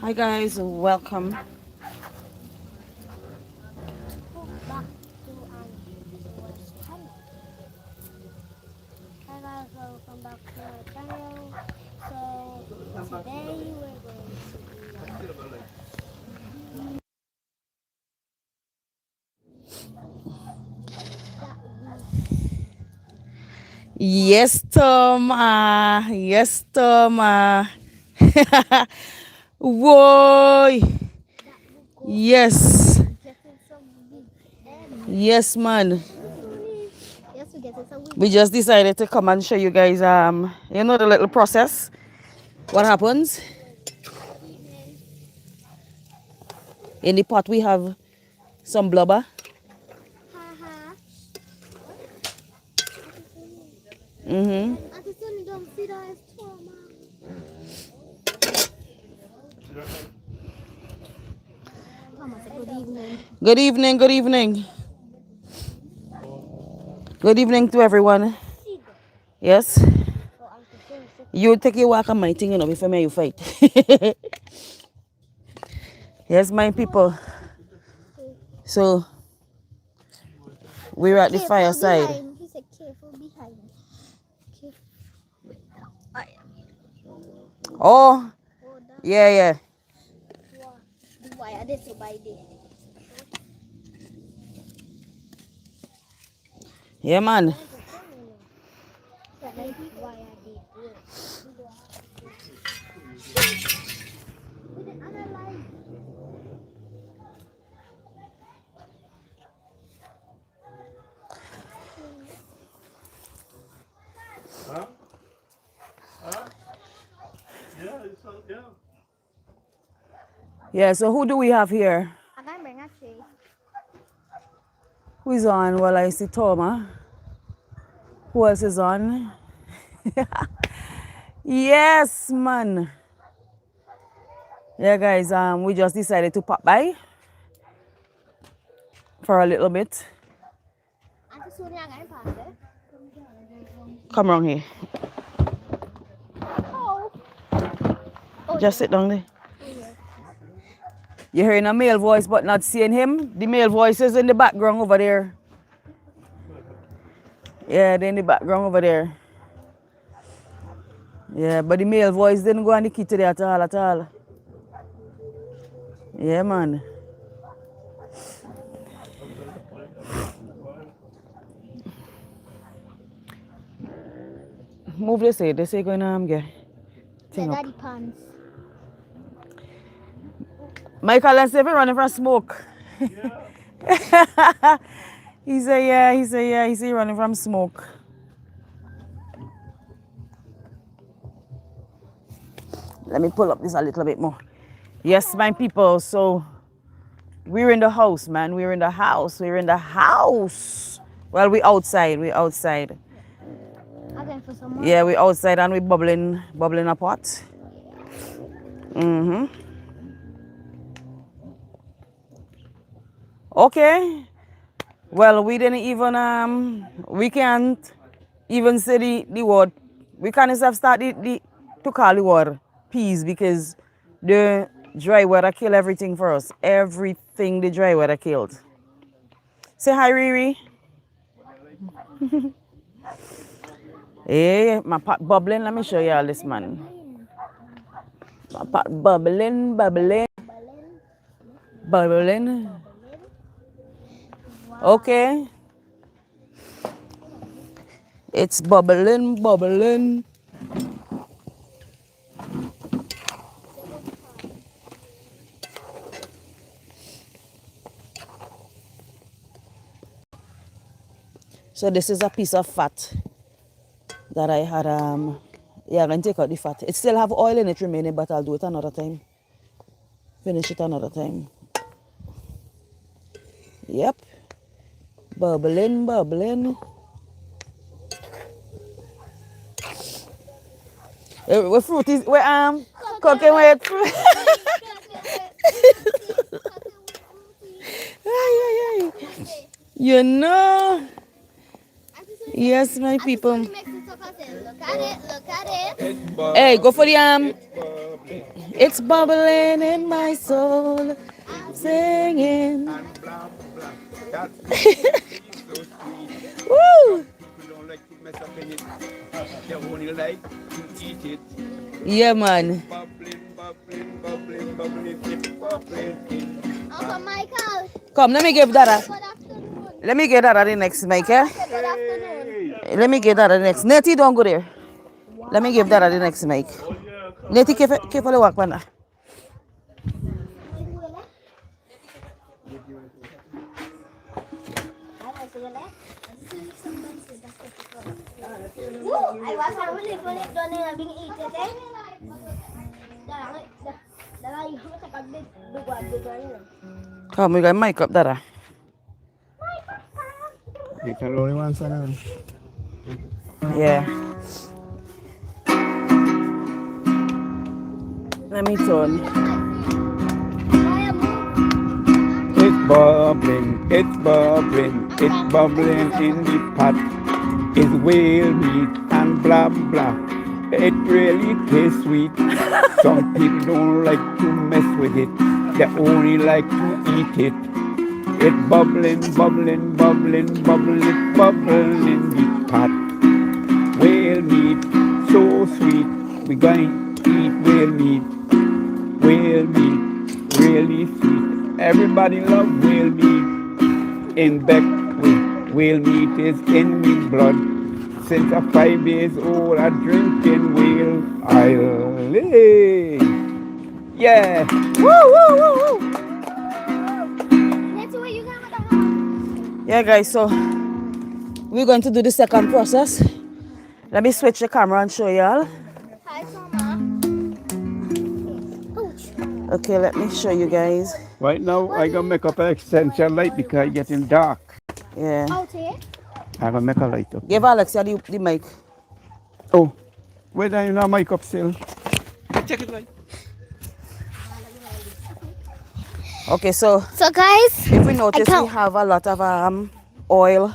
Hi guys, welcome. Back to West channel. Hi guys, welcome back to our channel. So today we're going to be Yes, Tom. Yes, Tom. Whoa. that will go Yes. getting some big M. Yes, man. Yes, we're getting some big We just decided to come and show you guys you know the little process. What happens? evening. In the pot we have some blubber. Haha. What? Auntie Suni. Mm-hmm. Auntie Suni don't feed us trauma. Mama said good evening. Good evening, good evening. Good evening to everyone. Sigo. Yes. So Auntie Suni said You take a walk on my thing, you know, before me you fight. Yes, my people. So we're at the careful fireside. behind. He said careful behind. Careful. Oh, Oh, that yeah, yeah. the wire this so by day. Yeah, man. That like wire day. We didn't analyze. Yeah, so who do we have here? I can't bring a tray. Who is on? Well, I see Toma. Who else is on? Yes, man. Yeah, guys, we just decided to pop by for a little bit. Auntie Sonia, I'm going to pass it. Come around here. Oh. Oh, Just yeah. sit down there. Oh, yeah. You're hearing a male voice but not seeing him. The male voice is in the background over there. Yeah, they're in the background over there. Yeah, but the male voice didn't go on the key today at all, at all. Yeah, man. Move this way. This way going to get Yeah, thing up. daddy pants. Michael, let's say if you're running from smoke. He said, yeah, he said, yeah, he said you're running from smoke. Let me pull up this a little bit more. Yes, my people, so we're in the house, man. We're in the house. We're in the house. Well, we outside. We outside. I'm going for some more. Yeah, we outside and we bubbling a pot. Mm-hmm. Okay. Well, we didn't even we can't even say the word. We can't even start the to call the word peace because the dry weather kill everything for us. Everything the dry weather killed. Say hi, Riri. Hey, my pot bubbling. Let me show you all this, man. My pot bubbling, bubbling, Bubbling, bubbling. bubbling. Wow. Okay. It's bubbling, bubbling. So this is a piece of fat that I had yeah, I'm gonna take out the fat. It still have oil in it remaining, but I'll do it another time. Finish it another time. Yep. Bubbling, bubbling. What fruit is we cooking with fruit? Ay, ay, ay. You know. Yes, my people. Look at it, look at it. Hey, go for the It's bubbling in my soul, singing. And blah blah. That's sweet, so sweet. Woo! Some people don't like to mess up in it. They only like to eat it. Yeah, man. Bubbling, bubbling, bubbling, bubbling, it's bubbling in the Uncle Michael, Come, let me give Dada. good afternoon. Let me get Dada the next mic, eh? Good afternoon. Hey! Let me get Dada the next. Nettie, don't go there. Let me give Dada the next mic. Nettie, carefully walk, man. I was having it when it done and being eaten. Come, we got mic up, Dada. You can only one son. Yeah. Let me turn. It's bubbling in the pot. It's whale meat and blah blah. It really tastes sweet. Some people don't like to mess with it. They only like to eat it. It's bubbling, bubbling, bubbling, bubbling, it's bubbling in the pot. Whale meat, so sweet. We're going to eat whale meat. Whale meat, really sweet. Everybody love whale meat. In Beckwith, whale meat is in me blood. Since I'm 5 years old, I drinking whale. I'll live. Yeah. Woo, woo, woo, woo. Yeah, guys, so we're going to do the second process. Let me switch the camera and show y'all. Hi, Mama. Okay, let me show you guys. Right now, I gonna make up an extension light because it's getting dark. Yeah. Out here. I gonna make a light up. Give Alexia the mic. Oh, where do you know mic up still? Check it light. Okay, so So, guys, if we notice, we can't- have a lot of oil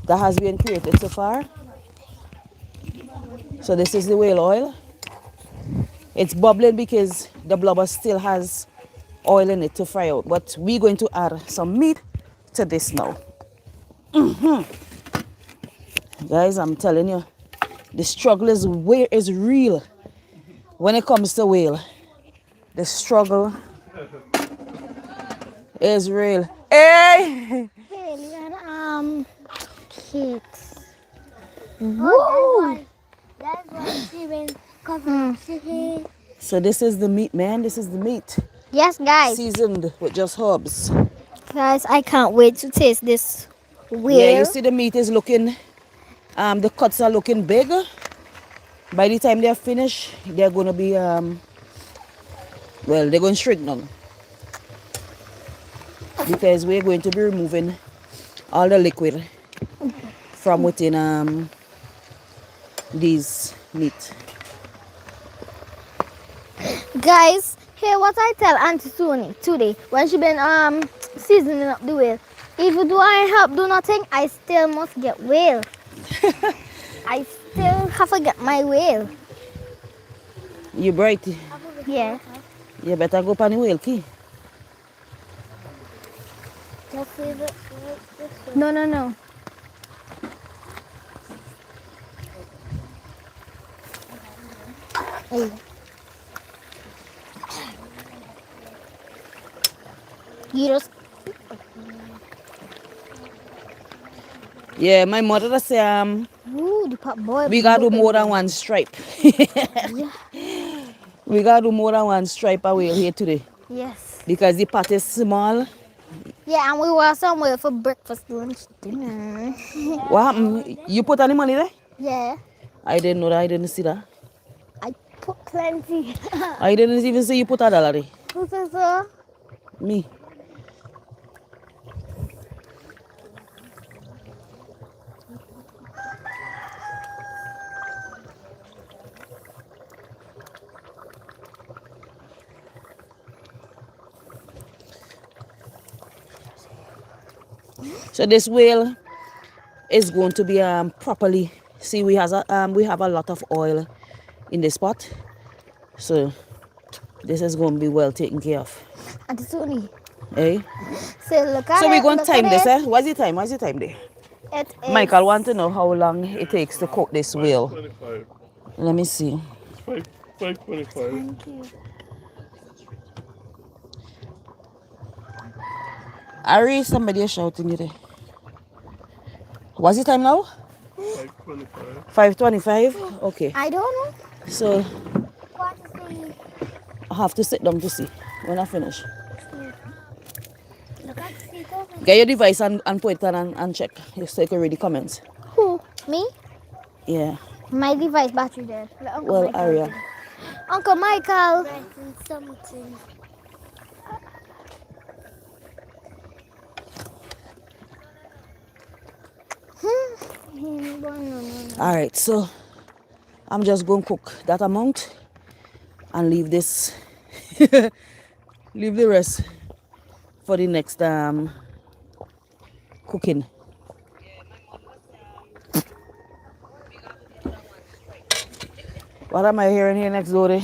that has been created so far. So this is the whale oil. It's bubbling because the blubber still has oil in it to fry out. But we're going to add some meat to this now. Guys, I'm telling you, the struggle is real when it comes to whale. The struggle is real. Hey! Cakes. Oh, that's why she been covering chicken. So this is the meat, man. This is the meat. Yes, guys. Seasoned with just herbs. Guys, I can't wait to taste this Yeah, whale. you see the meat is looking, the cuts are looking big. By the time they're finished, they're going to be, well, they're going to shrink now. Because we're going to be removing all the liquid from within these meat. Guys, hear what I tell Auntie Suni today when she been seasoning up the whale. If you do I help do nothing, I still must get whale. I still have to get my whale. You bright. Yeah. You better go pan the whale key. No, no, no. Hey. You just Yeah, my mother say ooh, the pot boy. we gotta do more than one stripe. We gotta do more than one stripe of whale here today. Yes. Because the pot is small. Yeah, and we were somewhere for breakfast, lunch, dinner. What happened? You put any money there? Yeah. I didn't know that. I didn't see that. I put plenty. I didn't even see you put $1 there. Who says so? Me. So this whale is going to be properly. See, we have a lot of oil in this pot, So this is going to be well taken care of. Auntie Suni. Eh? So look at So we're it. going to Look at time this, it. eh? What's the time? What's the time there? It is. Michael want to know how long it takes to cook this whale. 5:25. Let me see. It's 5:25. Thank you. Ari, somebody is shouting you there. What's the time now? 5:25. 5:25? Okay. I don't know. So What is the... I have to sit down to see when I finish. Look at Siko. Get your device and put it on and check. So you can read the comments. Who? Me? Yeah. My device battery dead. Let Uncle Well, Michael. Aria. do it. Uncle Michael. Something. All right. So I'm just going to cook that amount and leave this, leave the rest for the next cooking. What am I hearing here next door?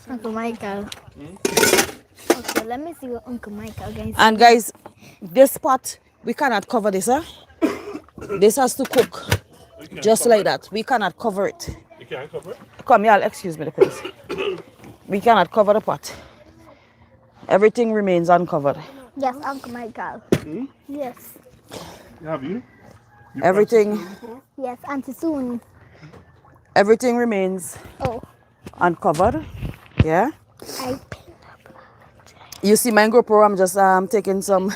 Uncle Michael. Okay, let me see what Uncle Michael guys. And guys, this pot, we cannot cover this, huh? This has to cook just like that. We cannot cover it. You can't cover it? Come here, excuse me, please. We cannot cover the pot. Everything remains uncovered. Yes, Uncle Michael. Yes. Have you? Everything, Yes, Auntie Suni. everything remains Oh, uncovered. Yeah. I. You see my GoPro, I'm just taking some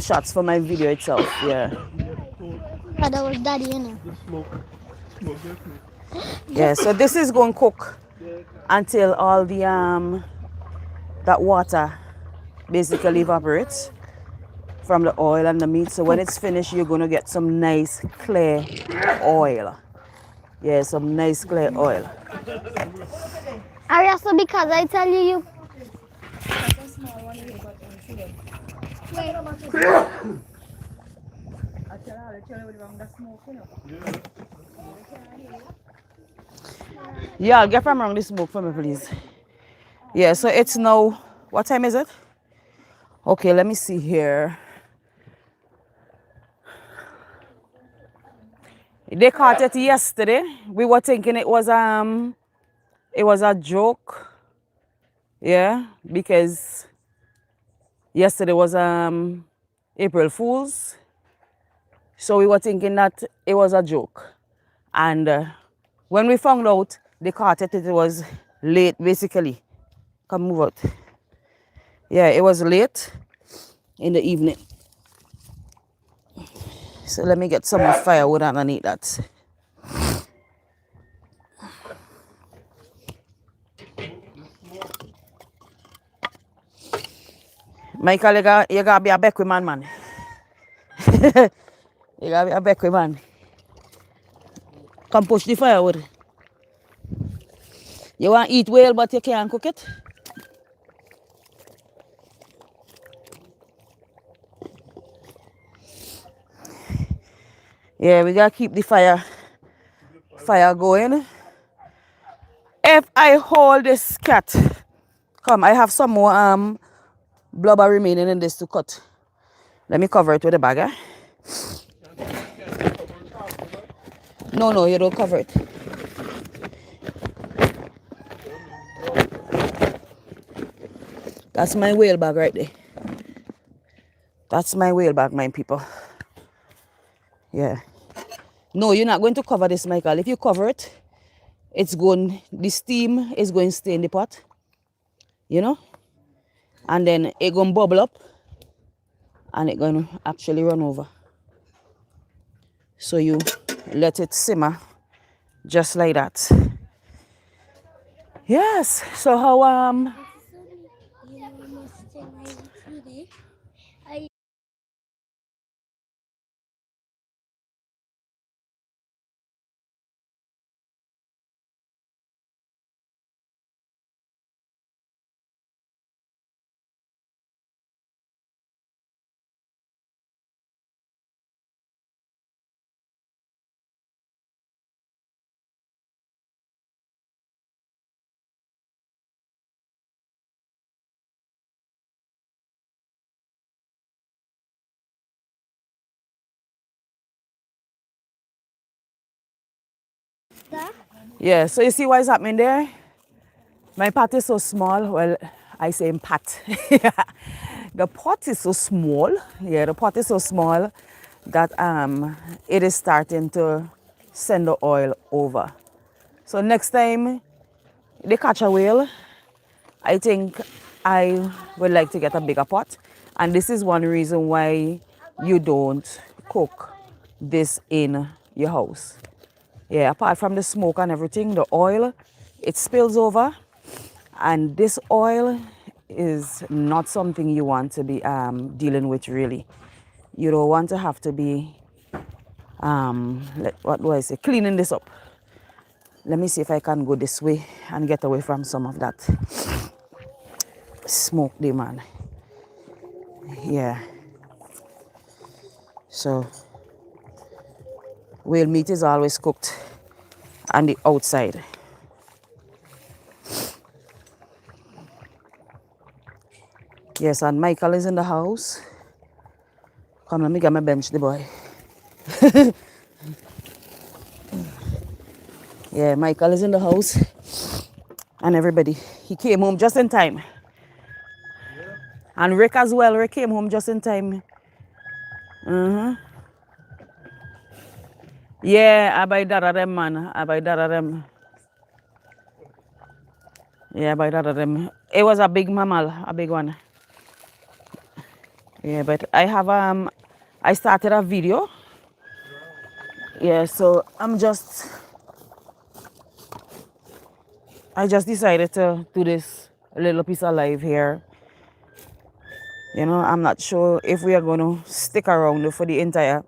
shots for my video itself. Yeah. Oh, that was Daddy, you know. The smoke definitely. Yeah. So this is going to cook until all the that water basically evaporates from the oil and the meat. So when it's finished, you're going to get some nice clear oil. Yeah, some nice clear oil. Aria, so because I tell you, Yeah, get from around the smoke for me, please. Yeah, so it's now, what time is it? Okay, let me see here. They caught it yesterday. We were thinking it was a joke. Yeah, because yesterday was April Fool's. So we were thinking that it was a joke. And when we found out they caught it, it was late basically. Come move out. Yeah, it was late in the evening. So let me get some more firewood underneath that. Michael, you gotta be a Beckwith man. You gotta be a Beckwith man. Come push the firewood. You want to eat whale, but you can't cook it? Yeah, we gotta keep the fire going. If I hold this cat, come, I have some more blubber remaining in this to cut. Let me cover it with a bag, eh? No, you don't cover it. That's my whale bag right there. That's my whale bag, my people. Yeah. No, you're not going to cover this, Michael. If you cover it, the steam is going to stay in the pot. You know? And then it going to bubble up. And it going to actually run over. So you let it simmer just like that. Yes. So how That? Yeah, so you see what is happening there? My pot is so small. Well, I say in pot. The pot is so small. Yeah, the pot is so small that it is starting to send the oil over. So next time they catch a whale, I think I would like to get a bigger pot. And this is one reason why you don't cook this in your house. Yeah, apart from the smoke and everything, the oil, it spills over. And this oil is not something you want to be dealing with really. You don't want to have to be, what do I say, cleaning this up. Let me see if I can go this way and get away from some of that smoke there, man. Yeah. So, whale meat is always cooked on the outside. Yes, and Michael is in the house. Come, let me get my bench, the boy. Yeah, Michael is in the house. And everybody. He came home just in time. And Rick as well. Rick came home just in time. Yeah, I buy that of them, man. I buy that of them. Yeah, I buy that of them. It was a big mammal, a big one. Yeah, but I have I started a video. Yeah, so I just decided to do this little piece of live here. You know, I'm not sure if we are going to stick around for the entire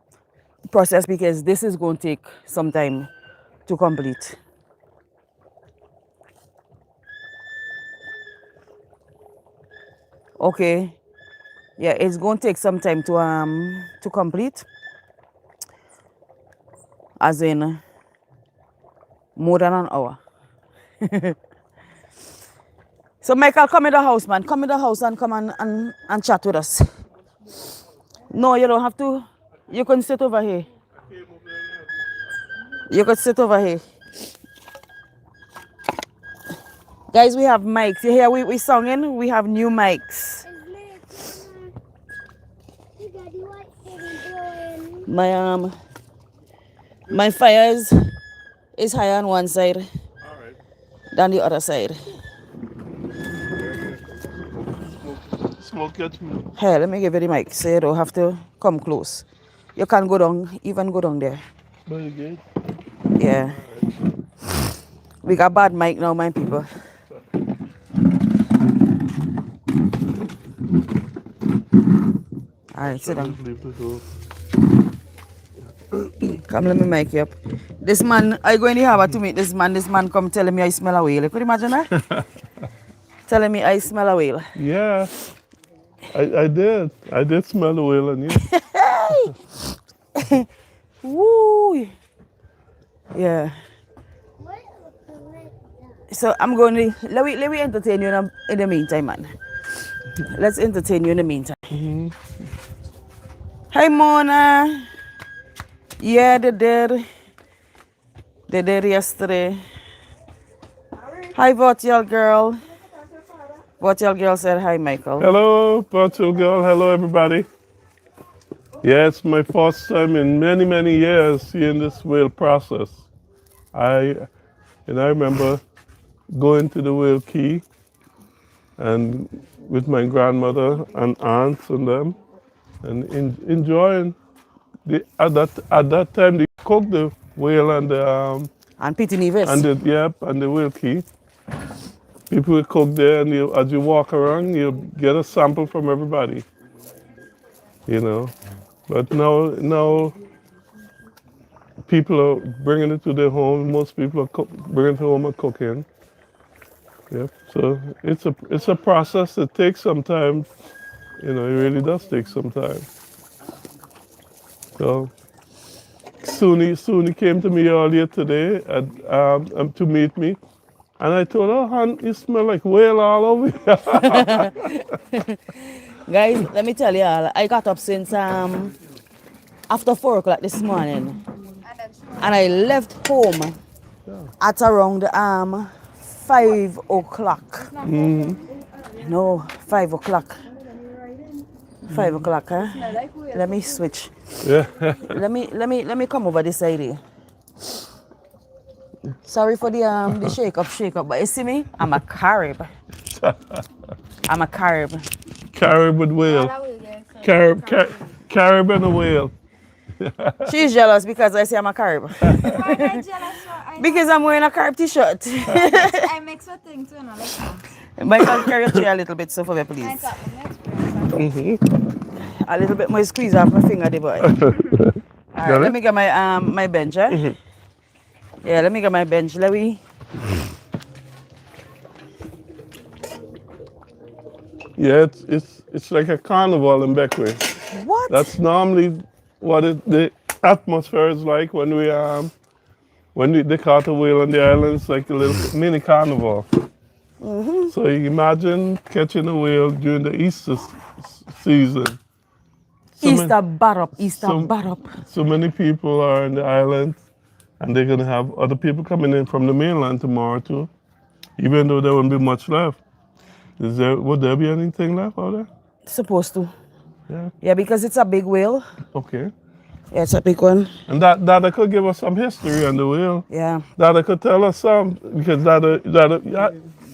process because this is going to take some time to complete. Okay. Yeah, it's going to take some time to complete. As in more than an hour. So Michael, come in the house, man. Come in the house and come and chat with us. No, you don't have to. You can sit over here. You can sit over here. Guys, we have mics. You hear we singing? We have new mics. My fires is higher on one side than the other side. Smoke catch me. Here, let me give you the mic so you don't have to come close. You can go down, even go down there. Very good. Yeah. We got bad mic now, my people. Alright, sit down. Leave the door. Come, let me mic you up. This man, I go in the harbor to meet this man. This man come telling me I smell a whale. Could you imagine that? Telling me I smell a whale. Yeah, I did. I did smell the whale on you. Woo! Yeah. So I'm going to let me entertain you in the meantime, man. Let's entertain you in the meantime. Hey, Mona. Yeah, they did. They did yesterday. Hi, virtual girl. Virtual girl said hi, Michael. Hello, virtual girl. Hello, everybody. Yeah, it's my first time in many, many years seeing this whale process. I remember going to the whale quay and with my grandmother and aunts and them, and enjoying at that time they cooked the whale and the And Pity Nevis. and the whale quay. People would cook there, and as you walk around, you get a sample from everybody. You know, but now people are bringing it to their home. Most people are bringing it home and cooking. Yep. So it's a process that takes some time. You know, it really does take some time. So Suni came to me earlier today to meet me, and I told her, "Hon, you smell like whale all over here." Guys, let me tell you all, I got up since after 4 o'clock this morning. And I left home at around 5 o'clock. No, 5 o'clock. 5 o'clock, huh? Let me switch. Yeah. Let me come over this side here. Sorry for the shake up, but you see me? I'm a Carib. I'm a Carib. Carib with whale. Carib and a whale. She's jealous because I say I'm a Carib. Because I'm wearing a Carib t-shirt. I make some things too, no, like Michael, carry your chair a little bit so for me, please. A little bit more squeeze off my finger, the boy. All right, let me get my my bench, eh? Yeah, let me get my bench. Let me. Yeah, it's like a carnival in Beckwith. What? That's normally what the atmosphere is like when they caught a whale on the islands, like a little mini carnival. So you imagine catching a whale during the Easter season. Easter Barop. So many people are on the island, and they're gonna have other people coming in from the mainland tomorrow too. Even though there won't be much left. Would there be anything left out there? Supposed to. Yeah. Yeah, because it's a big whale. Okay. Yeah, it's a big one. And that could give us some history on the whale. Yeah. That could tell us some because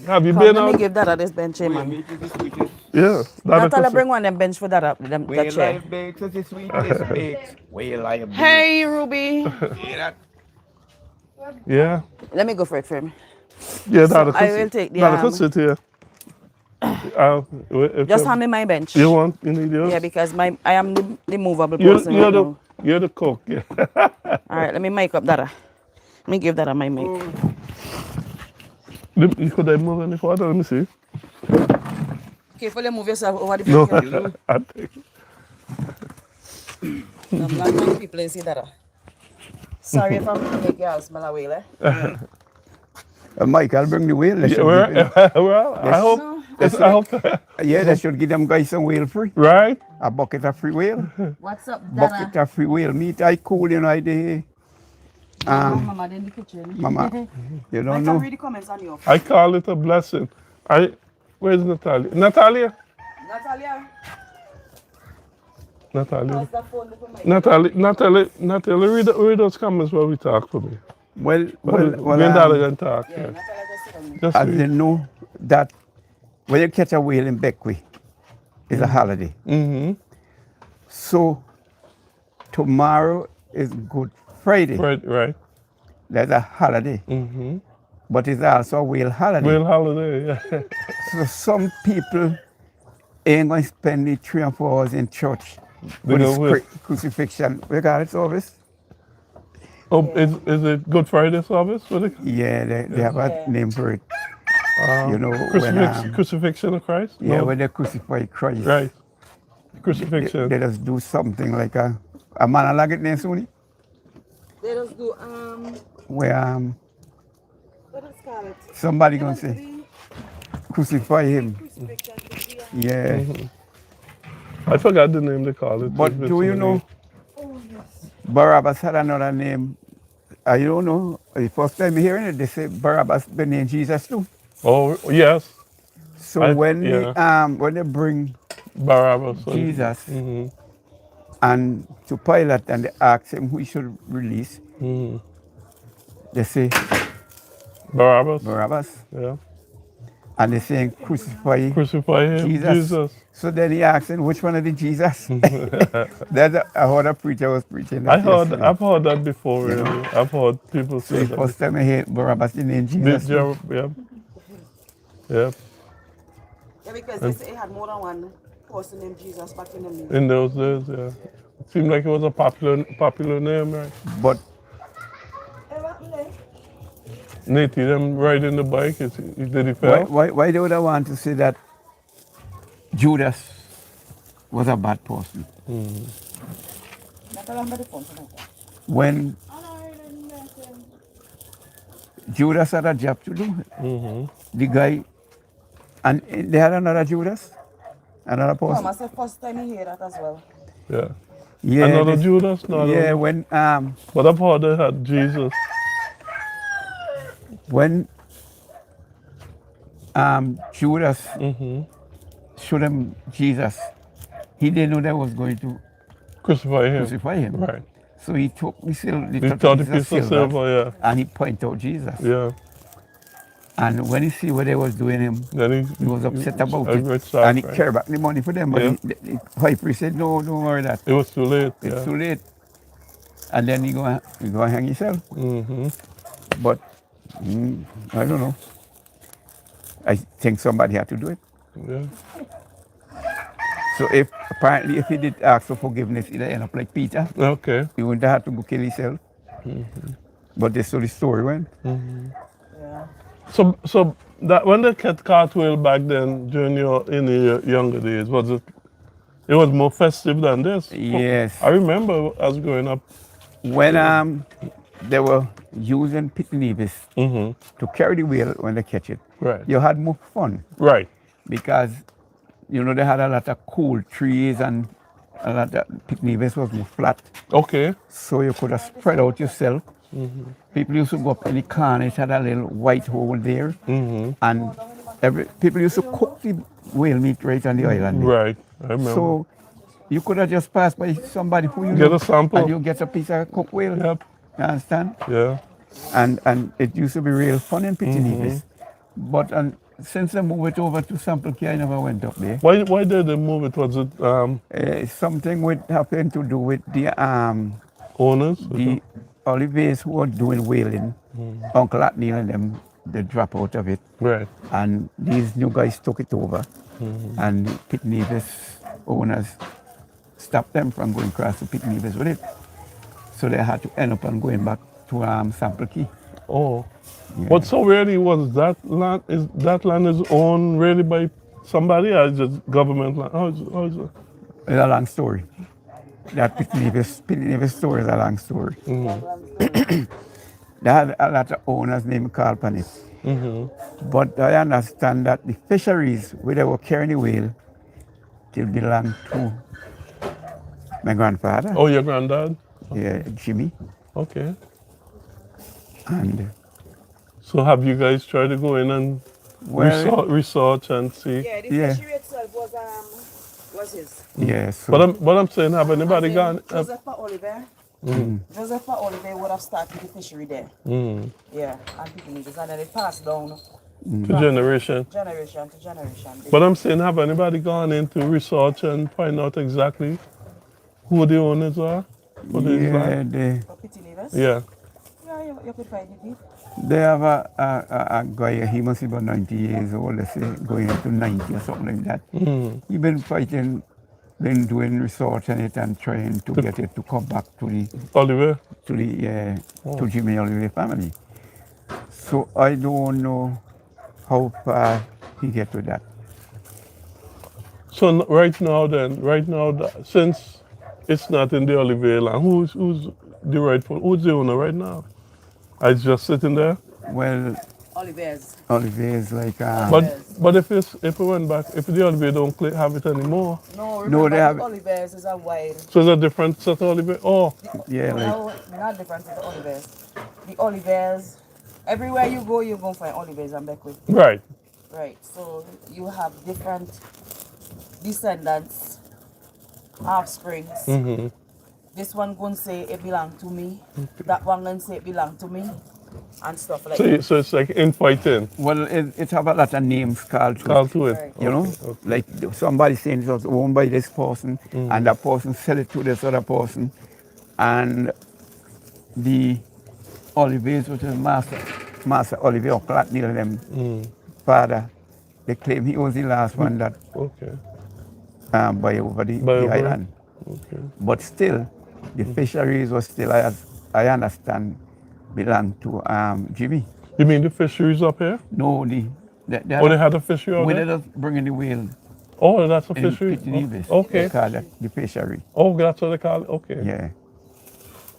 have you Come, been let me out? give that this bench, eh, man. Yeah. Natalia, bring one of them bench for that that Whale chair. live bakes is the sweetest bakes. Whale live bakes. Hey, Ruby. Hear that? Yeah. Let me go for it for me. Yeah, So I will take the, That could sit here. Just hand me my bench. You need yours? Yeah, because I am the movable person. right now. You're the cook, yeah. All right, let me mic up that. Let me give that my mic. Could I move any further? Let me see. Carefully move yourself over the No, picture. I think. I'm not many people see that. Sorry if I'm making you all smell away, eh? Mike, I'll bring the whale. That should Well, I hope. yeah, that should give them guys some whale free. Right? A bucket of free whale. What's up, Bucket of free whale meat. I cool, you know, I did. Mama in the kitchen. Mama, you I don't can know. read the comments on you. I call it a blessing. Where's Natalia? Natalia? How's the phone with my Natalia, read those comments while we talk for me. Well, Me and Dada can talk. Yeah, Yeah. Natalia just sit on me. Just as read. they know that when you catch a whale in Beckwith, it's a holiday. Mm-hmm. So tomorrow is Good Friday. Right. That's a holiday. Mm-hmm. But it's also a whale holiday. Real holiday, yeah. So some people ain't going to spend the 3 or 4 hours in church They with go this with- crucifixion. We got it service? Oh, is it Good Friday service? Yeah, they have a name for it. You know, Crucifixion of Christ? yeah, No. when they crucify Christ, Right. they Crucifixion. just do something like a man like it name Suni, They just do where what is it called? somebody gonna say crucify him. Yeah, I forgot the name they call it. but do you know Barabbas had another name? I don't know. The first time hearing it, they say Barabbas the name Jesus too. Oh, yes. So when they bring Barabbas. Jesus Mm-hmm. and to Pilate and they ask him who he should release, Mm-hmm. they say Barabbas. Barabbas, Yeah. and they say crucify Crucify him. Jesus. So then he asked him which one of the Jesus. That's I heard a preacher was preaching that. yesterday. I've heard that before, You know? really. I've heard people So say the that. first time I heard Barabbas the name Jesus. Yeah. Yeah. Yeah, because they say it had more than one person named Jesus back in the day. In those days, yeah. It seemed like it was a popular name, right? But Nate, them riding the bike, did he fail? why they would I want to say that Judas was a bad person? When Judas had a job to do, the guy, and they had another Judas, another person. That's the first time you hear that as well. Yeah. Yeah, Another this- Judas? No, yeah, no. when But I've heard they had Jesus. when Judas showed him Jesus, he didn't know they was going to Crucify him. crucify him. Right. So he took the He 30 30 pieces pieces of of silver silver, and he pointed out Jesus. yeah. And when he see what they was doing him, Then he was upset about a it. rich And he sacrifice. carried back the money for them. But Yeah. the high priest said, no, don't worry that. It was too late. It's Yeah. too late. And then he go hang himself. But I don't know. I think somebody had to do it. Yeah. So if apparently if he did ask for forgiveness, he'd end up like Peter. Okay. He wouldn't have to go kill himself. But that's how the story went. Yeah. So that when they kept cartwheel back then during your younger days, was it? It was more festive than this. Yes. I remember us growing up. When they were using picnics to carry the wheel when they catch it, Right. you had more fun Right. because they had a lot of cool trees and a lot of picnics was more flat, Okay. so you could have spread out yourself. People used to go up in the corner, it had a little white hole there, and people used to cook the whale meat right on the island. Right. I remember. So you could have just passed by somebody who you Get know, a sample. and you get a piece of cooked whale. Yep. You understand? Yeah. And it used to be real fun in Pitney But since they moved it over to Sample Key, I never went up there. Why did they move it? Was it Something would happen to do with the owners? Oliviers who were doing whaling. Uncle Atney and them, they drop out of it. Right. And these new guys took it over. And the Pitney owners stopped them from going across the Pitney with it. So they had to end up and going back to Sample Key. Oh. Yeah. But so really was that land is owned really by somebody or is it government land? How is it? It's a long story. That Pitney story is a long story. They had a lot of owners named Carl Panit. But I understand that the fisheries where they were carrying the whale still belong to my grandfather. Oh, your granddad? Yeah, Jimmy. Okay. And So have you guys tried to go in and research and see? Yeah, the Yeah. fishery itself was his. yeah, so But I'm saying, have anybody gone? Joseph Oliver. Joseph Oliver would have started the fishery there. Yeah, and people need this, and then it passed down To generation. generation to generation. But I'm saying, have anybody gone into research and find out exactly who the owners are? For these yeah, land? For Pitney Yeah. Yeah, you could find it. they have a guy, he must be about 90 years old, let's say, going up to 90 or something like that. He been fighting, been doing research on it and trying to get it to come back to Oliver? to Jimmy Oliver family. So I don't know how far he get with that. So right now, since it's not in the Oliver land, who's the rightful, who's the owner right now? It's just sitting there. Well, Oliver's. Oliver is like But if we went back, if the Oliver don't have it anymore, No, No, remember they have- the Oliver's is a wide. so it's a different set of Oliver. Oh, yeah, like No, not different from the Oliver's. The Oliver's, everywhere you go, you're going to find Oliver's and Beckwith. right. Right, so you have different descendants, offsprings. This one going to say it belong to me. That one going to say it belong to me. And stuff like that. So it's like infighting. well, it have a lot of names called to Call it. to it. Right. You know, like somebody saying it was owned by this person, and that person sell it to this other person, and the Olivers, which is Master Oliver or Clark Neal, them father, they claim he was the last one that Okay. buy over the over. island. Okay. But still, the fisheries was still, as I understand, belong to Jimmy. You mean the fisheries up here? No, They had a fishery out we there? did bring the whale Oh, that's a in fishery. Pitney Oh, okay. They call that the fishery. Oh, that's what they call it. Okay. Yeah.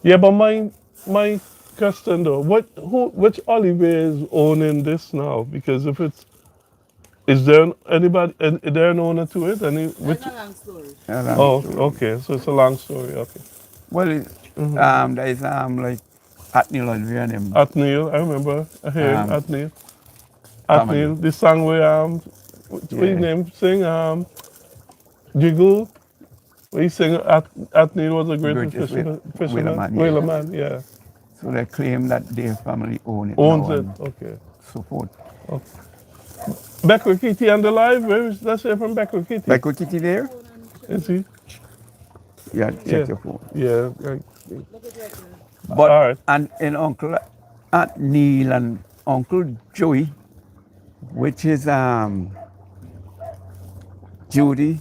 Yeah, but my question though, which Oliver is owning this now? Because if is there an owner to it? Which? It's a long story. Oh, okay. So it's a long story. Okay. Well, there is like At Neil Olivia and him. At Neil, I remember hearing Um, At Neil. At family. Neil, the song where what's his Yeah. name sing Jiggle. Where he sing at Neil was a great Greatest Whaler fisherman, man, yeah. whaler man, yeah. So they claim that their family own it Owns now it. and Okay. so forth. Beckwith Kitty and the live. Where is that say from Beckwith Kitty? Like what Kitty there? Is he? Yeah, check Yeah. your phone. Yeah. Right. But All right. and Uncle Aunt Neil and Uncle Joey, which is Judy.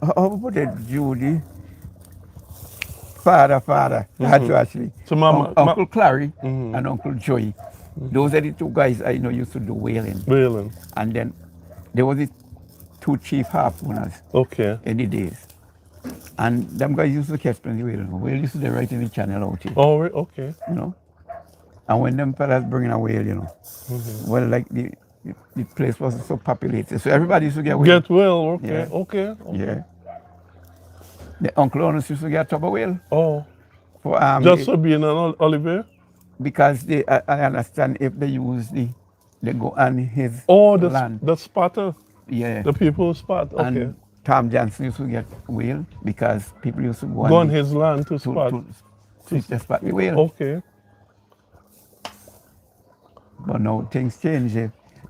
How put it, Judy? Father. That's actually. So Mama, Uncle Clary and Uncle Joey. Those are the two guys I know used to do whaling. Whaling. And then there was the two chief harpooners Okay. in the days. And them guys used to catch plenty whale. Whale used to be right in the channel out here, Oh, okay. you know. And when them fellas bringing a whale, you know, well, like the place wasn't so populated, so everybody used to get whale. Get well. Okay. Yeah. Okay. Yeah. The Uncle Honest used to get a tub of whale Oh, for just for being an Oliver. because I understand if they use they go on his Oh, land. the spotter, Yeah. the people spot. Okay. And Tom Johnson used to get whale because people used to go Go on the- his land to spot. to spot the whale. Okay. But now things change.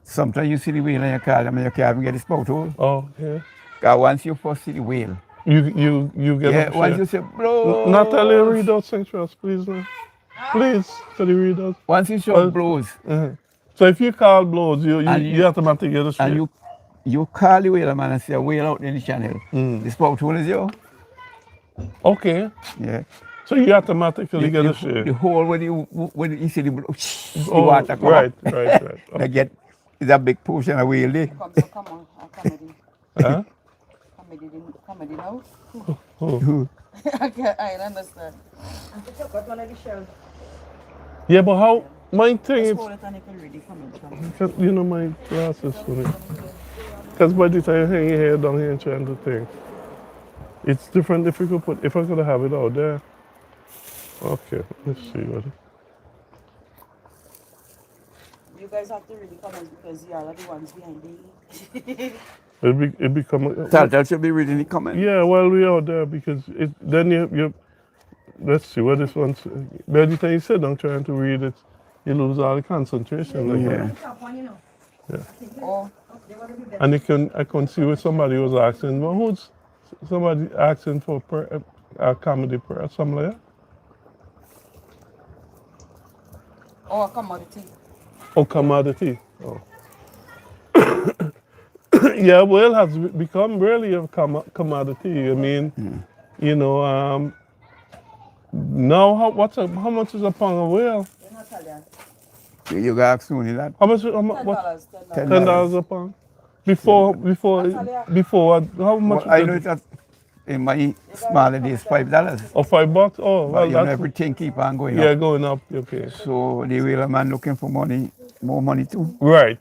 Sometimes you see the whale and you call them and you can't even get the spout hole. Oh, okay. Because once you first see the whale, You get yeah, up once share. you say, blows. Natalie, read out Sanctuary, please. Now. Please, can you read out? Once you show blows, So if you call blows, And you automatically get a straight. and you call the whale man and say, whale out in the channel. The spout hole is yours. Okay. Yeah. So you automatically get a The share. hole when you see the Oh, water come right, up, right. they get it's a big portion of whale there. Come on, comedy. Huh? Comedy now. Oh. I understand. Yeah, but how, my thing is, Hold it and it will really come in. because, you know, my glasses for me. Because by the time you hang your head down here and trying to think, it's different if you could if I could have it out there. Okay, let's see what. You guys have to really comment because you are the ones behind the. It become. That should be reading the comment. Yeah, well, we out there because then you let's see what this one's. By the time you sit down trying to read it, you lose all the concentration. Like Yeah. that. Oh, And I can see what somebody was asking. Well, who's somebody asking for a comedy prayer, something like that? oh, commodity. Oh, commodity. Oh. Yeah, whale has become really a commodity. I mean, you know, now how much is a pound of whale? You got ask Suni that. How much? What? $10. $10 a pound. Before, how much? Well, I know that in my smaller days, $5. Oh, $5? Oh, But well, you know, that's everything keep on going yeah, up. going up. Okay. So the whaler man looking for money, more money too. Right.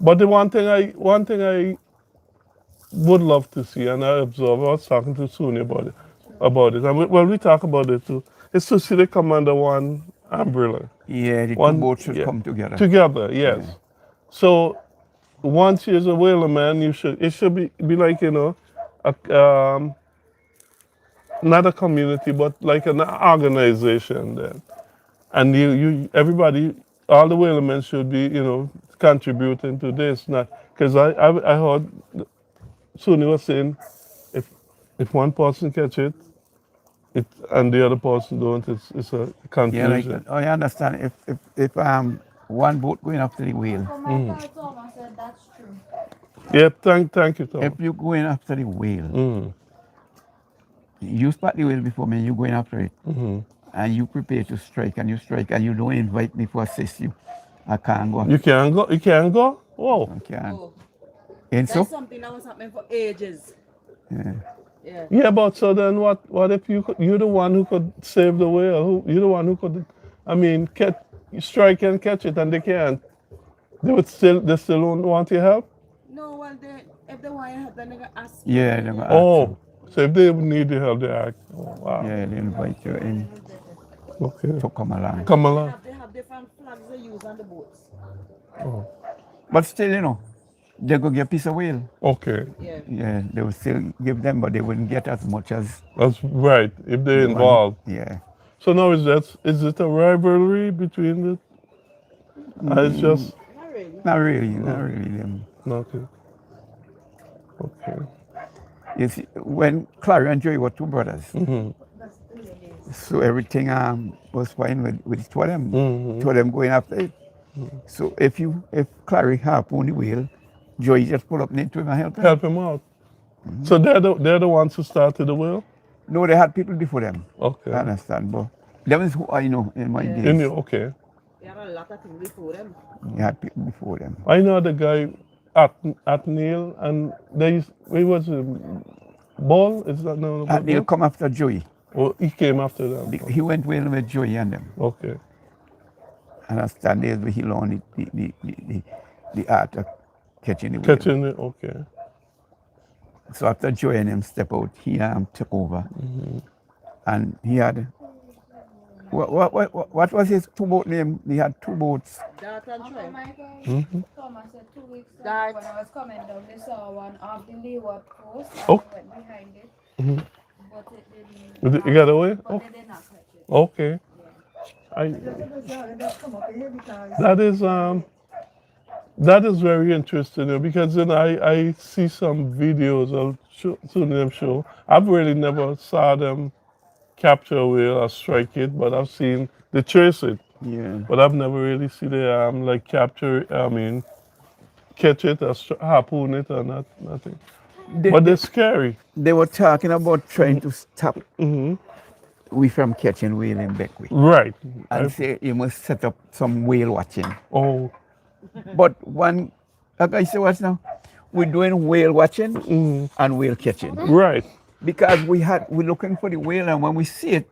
But the one thing I would love to see, and I observe, I was talking to Suni about it, and we talk about it too, is to see they come under one umbrella. Yeah, the One two boats should yeah. come together. Together, yes. So once you're a whaler man, it should be like, you know, not a community, but like an organization then. And everybody, all the whalermen should be, you know, contributing to this. Not because I heard Suni was saying if one person catch it, and the other person don't, it's a Yeah, confusion. like I understand if one boat going after the whale. Thomas said that's true. Yep, thank you, Tom. If you going after the whale, you spot the whale before me, you going after it, and you prepare to strike, and you strike, and you don't invite me to assist you. I can't go. You can't go. You can't go. Whoa. I can't. Oh, And so, that's something that was happening for ages. yeah. Yeah. Yeah, but so then what if you're the one who could save the whale? You're the one who could, I mean, strike and catch it, and they can't. They still don't want your help. No, well, if they want your help, then they're gonna ask. Yeah, they're gonna ask Oh, you. so if they need the help, they ask. Oh, wow. Yeah, they invite you in. Okay. to come along. Come along. They have different flags they use on the boats. Oh, But still, you know, they go get a piece of whale. okay. Yeah. Yeah, they will still give them, but they wouldn't get as much as That's right. If they're the one- involved. Yeah. So now is it a rivalry between the? It's just Not really. Not really, not really. Them. nothing. Okay. You see, when Clary and Joey were two brothers, so everything was fine with two of them. Two of them going after it. So if Clary harpoon the whale, Joey just pull up into him and help him. Help him out. So they're the ones who started the wheel. No, they had people before them. Okay. I understand, but them is who I know in my days. Okay. They had a lot of things before them. You had people before them. I know the guy at Neil, and he was a Ball. Is that no? And they'll come after Joey. Oh, he came after them. He went whaling with Joey and them. Okay. And after that, he learned the art of catching the whale. Catching it. Okay. So after Joey and him step out, he took over. And he had, what was his two boat name? He had two boats. That and Uncle Troy. Michael, Thomas said 2 weeks ago That- when I was coming down, they saw one off the leeward coast and Oh. they went behind it. But it Did didn't. it get away? But Oh, they did not catch it. okay. That is very interesting, you know, because then I see some videos of them show. I've really never saw them capture a whale or strike it, but I've seen they chase it. Yeah. But I've never really seen them like capture. Catch it or harpoon it or nothing. But they're scary. They were talking about trying to stop we from catching whale in Beckwith. Right. And say you must set up some whale watching. Oh. But one, like I say, what's now? We're doing whale watching and whale catching. Right. Because we're looking for the whale, and when we see it,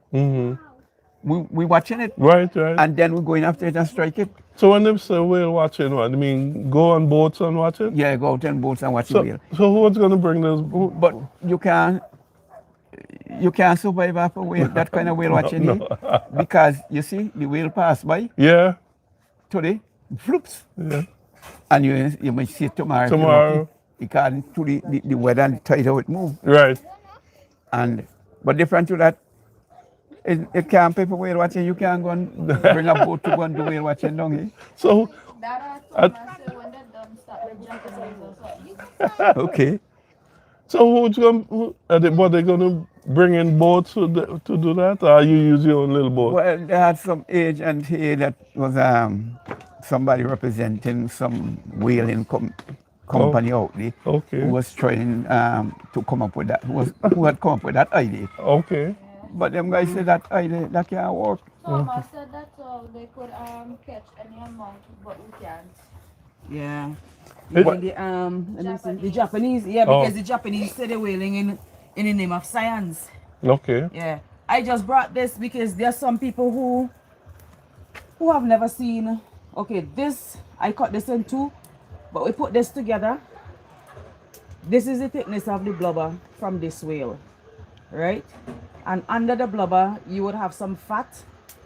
we watching it, Right. and then we're going after it and strike it. So when they say whale watching, what? I mean, go on boats and watch it? Yeah, go out on boats and watch the So, whale. so who's going to bring this? But you can't survive after whale, that kind of whale watching because you see the whale pass by Yeah. today, floops, Yeah. and you might see it tomorrow. Tomorrow. According to the weather and the tide how it moves. Right. But different to that, it can't pay for whale watching. You can't go and bring a boat to go and do whale watching down here. So, That Thomas said when they're done, start the Japanese or something. Okay. so who's going? What they going to bring in boats to do that, or you use your own little boat? Well, they had some agent here that was somebody representing some whaling company out there Okay. who was trying to come up with that, who had come up with that idea. Okay. But them guys said that idea that can't work. Thomas said that they could catch any amount, but we can't. Yeah. What- Let me see. The Japanese, yeah, Oh. because the Japanese say they're whaling in the name of science. Okay. Yeah. I just brought this because there are some people who have never seen. Okay, this I cut this in two, but we put this together. This is the thickness of the blubber from this whale, right? And under the blubber, you would have some fat,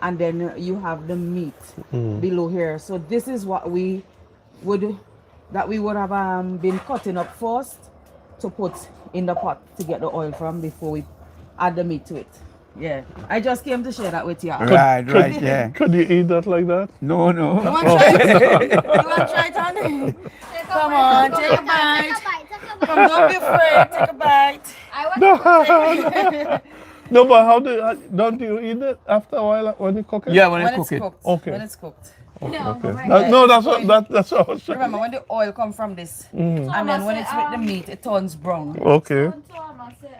and then you have the meat below here. So this is what we would have been cutting up first to put in the pot to get the oil from before we add the meat to it. Yeah, I just came to share that with you. Right, yeah. Could you eat that like that? No. You want to try it? You want to try it, honey? Come on, take a bite. Come, don't be afraid. Take a bite. No, but don't you eat it after a while when you cook it? Yeah, when When I it's cook it. cooked. Okay. When it's cooked. Okay. Yeah. No, that's what I was saying. Remember when the oil come from this, and then when it's with the meat, it turns brown. Okay. Thomas said,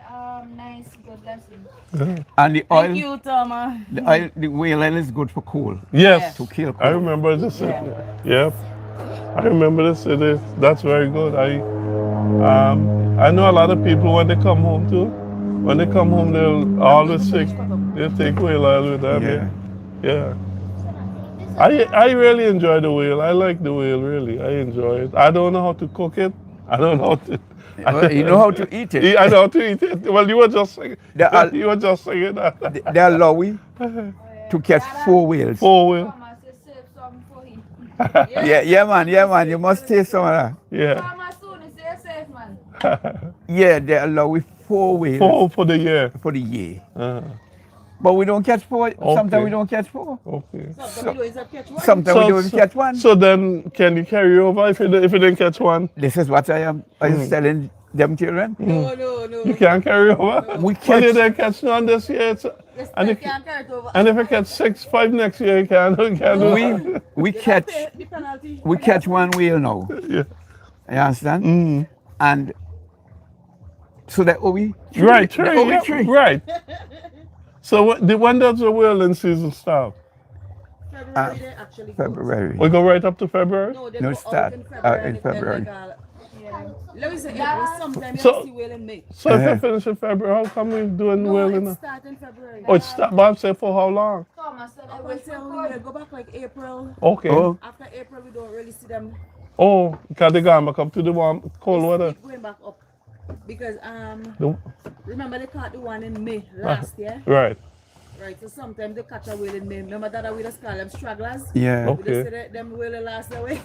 nice, good lesson. And the Thank oil, you, Tama. the whale oil is good for coal, Yes. to kill I coal. remember this. Yep. I remember this. That's very good. I know a lot of people when they come home too. When they come home, they'll always take whale oil with them. Yeah. Yeah. I really enjoy the whale. I like the whale really. I enjoy it. I don't know how to cook it. I don't know how to. Well, you know how to eat it. I know how to eat it. Well, you were just saying. The al- You were just saying that. They are lowy, to catch 4 whales. 4 wheel. Farmer say save some for him. Yeah, man. You must taste some of that. Yeah. Farmer soon say safe, man. Yeah, they allow with 4 whales 4 for the year. for the year. Uh, But we don't catch 4. Sometimes Okay. we don't catch 4. okay. Sometimes we don't catch one. Sometimes we don't catch 1. So then, can you carry over if you didn't catch one? This is what I am telling them children. No. You can't carry over. We Well, you catch- didn't catch none this year. This And time if, can't carry it over. and if you catch 6, 5 next year, you can do We catch Pay the penalty. 1 whale now. Yeah. You understand? And so that we Right, the tree, Obi yeah, tree. right. So when does the whaling season start? February they actually go. February. We go right up to February? No, they No, go start out in out February. in February. Let me say April. Sometimes So- you see whale in May. So if Uh-huh. you finish in February, how come we doing No, whaling? it start in February. Oh, it's start, Bob said for how long? Farmer said Up they wait until for we go back like April. Okay. Oh, After April, we don't really see them. Oh, because they gone back up to the warm, cold weather. Keep going back up because The- remember they caught the one in May last year, right. right? So sometimes they catch a whale in May. Remember that we just call them stragglers. yeah. Oh. We just Okay. say that them whale last away.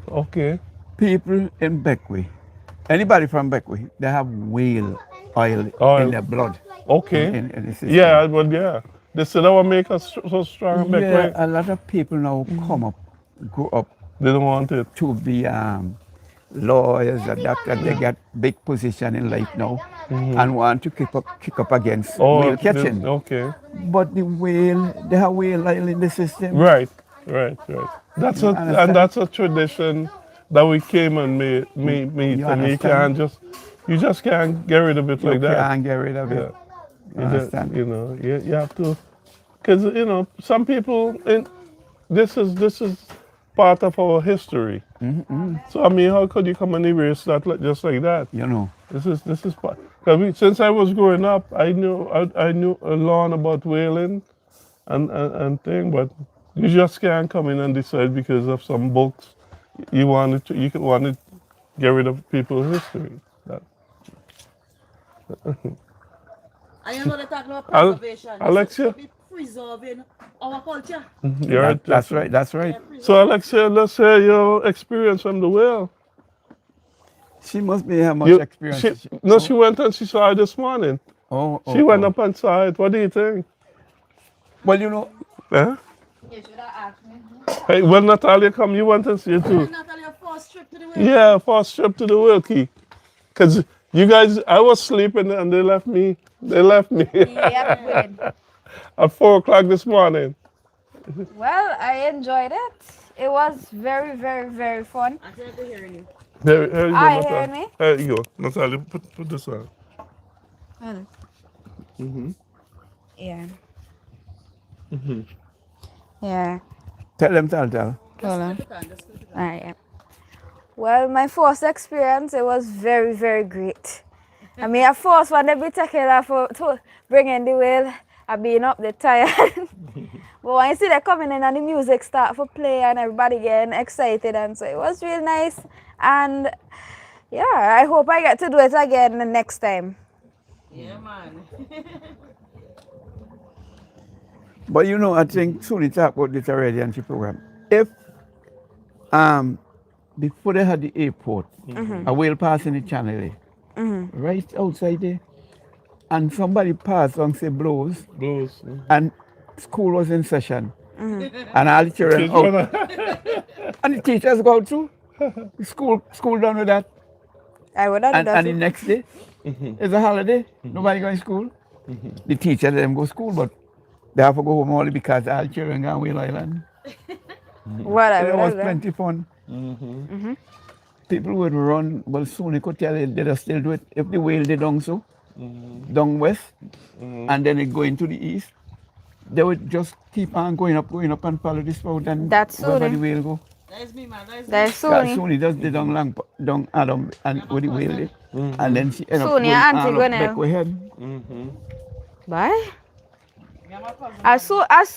Okay. People in Beckway, anybody from Beckway, they have whale oil Oil. in their blood. Okay. In the system. Yeah, well, yeah. They said that will make us so strong back Yeah, way. a lot of people now grow up They don't want it. to be lawyers and doctors. They get big position in life now and want to kick up against whale catching. Okay. But the whale, they have whale oil in the system. Right. That's understand? and that's a tradition that we came and made. You And understand? you just can't get rid of it You like that. can't get rid of it. Yeah. You understand? You have to, because some people this is part of our history. So I mean, how could you come and erase that just like that? You know. This is part. Because since I was growing up, I knew a lot about whaling and thing, but you just can't come in and decide because of some books you want to get rid of people's history. That. I am not talking about Al- preservation. Alexia? Be preserving our culture. You're right. That's right. That's right. So Alexia, let's hear your experience from the whale. She must be have much You- experience. She went and she saw it this morning. She went up and saw it. What do you think? Well, you know, Huh? You should have asked me. Hey, when Natalia come, you went and see it too. Natalie, your first trip to the whale. Yeah, first trip to the Wilkie. Because you guys, I was sleeping and they left me. Yep, good. At 4 o'clock this morning. Well, I enjoyed it. It was very, very, very fun. I can't be hearing you. There you go, Are you Natalia. hearing me? There you go. Natalia, put this on. Yeah. Yeah. tell them, tell. Hold on. Alright. Well, my first experience, it was very, very great. I mean, at first, when they be taking off to bring in the whale, I been up the tired. But when you see them coming in and the music start to play and everybody getting excited, and so it was really nice. And yeah, I hope I get to do it again the next time. Yeah, man. But you know, I think Suni talked about this already on the program. If before they had the airport, a whale passing the channel right outside there, and somebody passed on say blows, and school was in session, and all the children out, and the teachers go too. School done with that, I would have done and the that. next day is a holiday. Nobody going to school. The teachers let them go to school, but they have to go home only because all the children gone Whale Island. What I It would was have done. plenty fun. People would run, well, soon they could tell you they'd still do it. If the whale they down so, down west, and then it go into the east, they would just keep on going up and follow this road and That's wherever Suni. the whale go. That is me, man. That is me. There's That Suni. Suni does the down Adam and with the whale there. And then she end up Suni going and all Auntie up Gwenelle. back with head. Bye. As soon as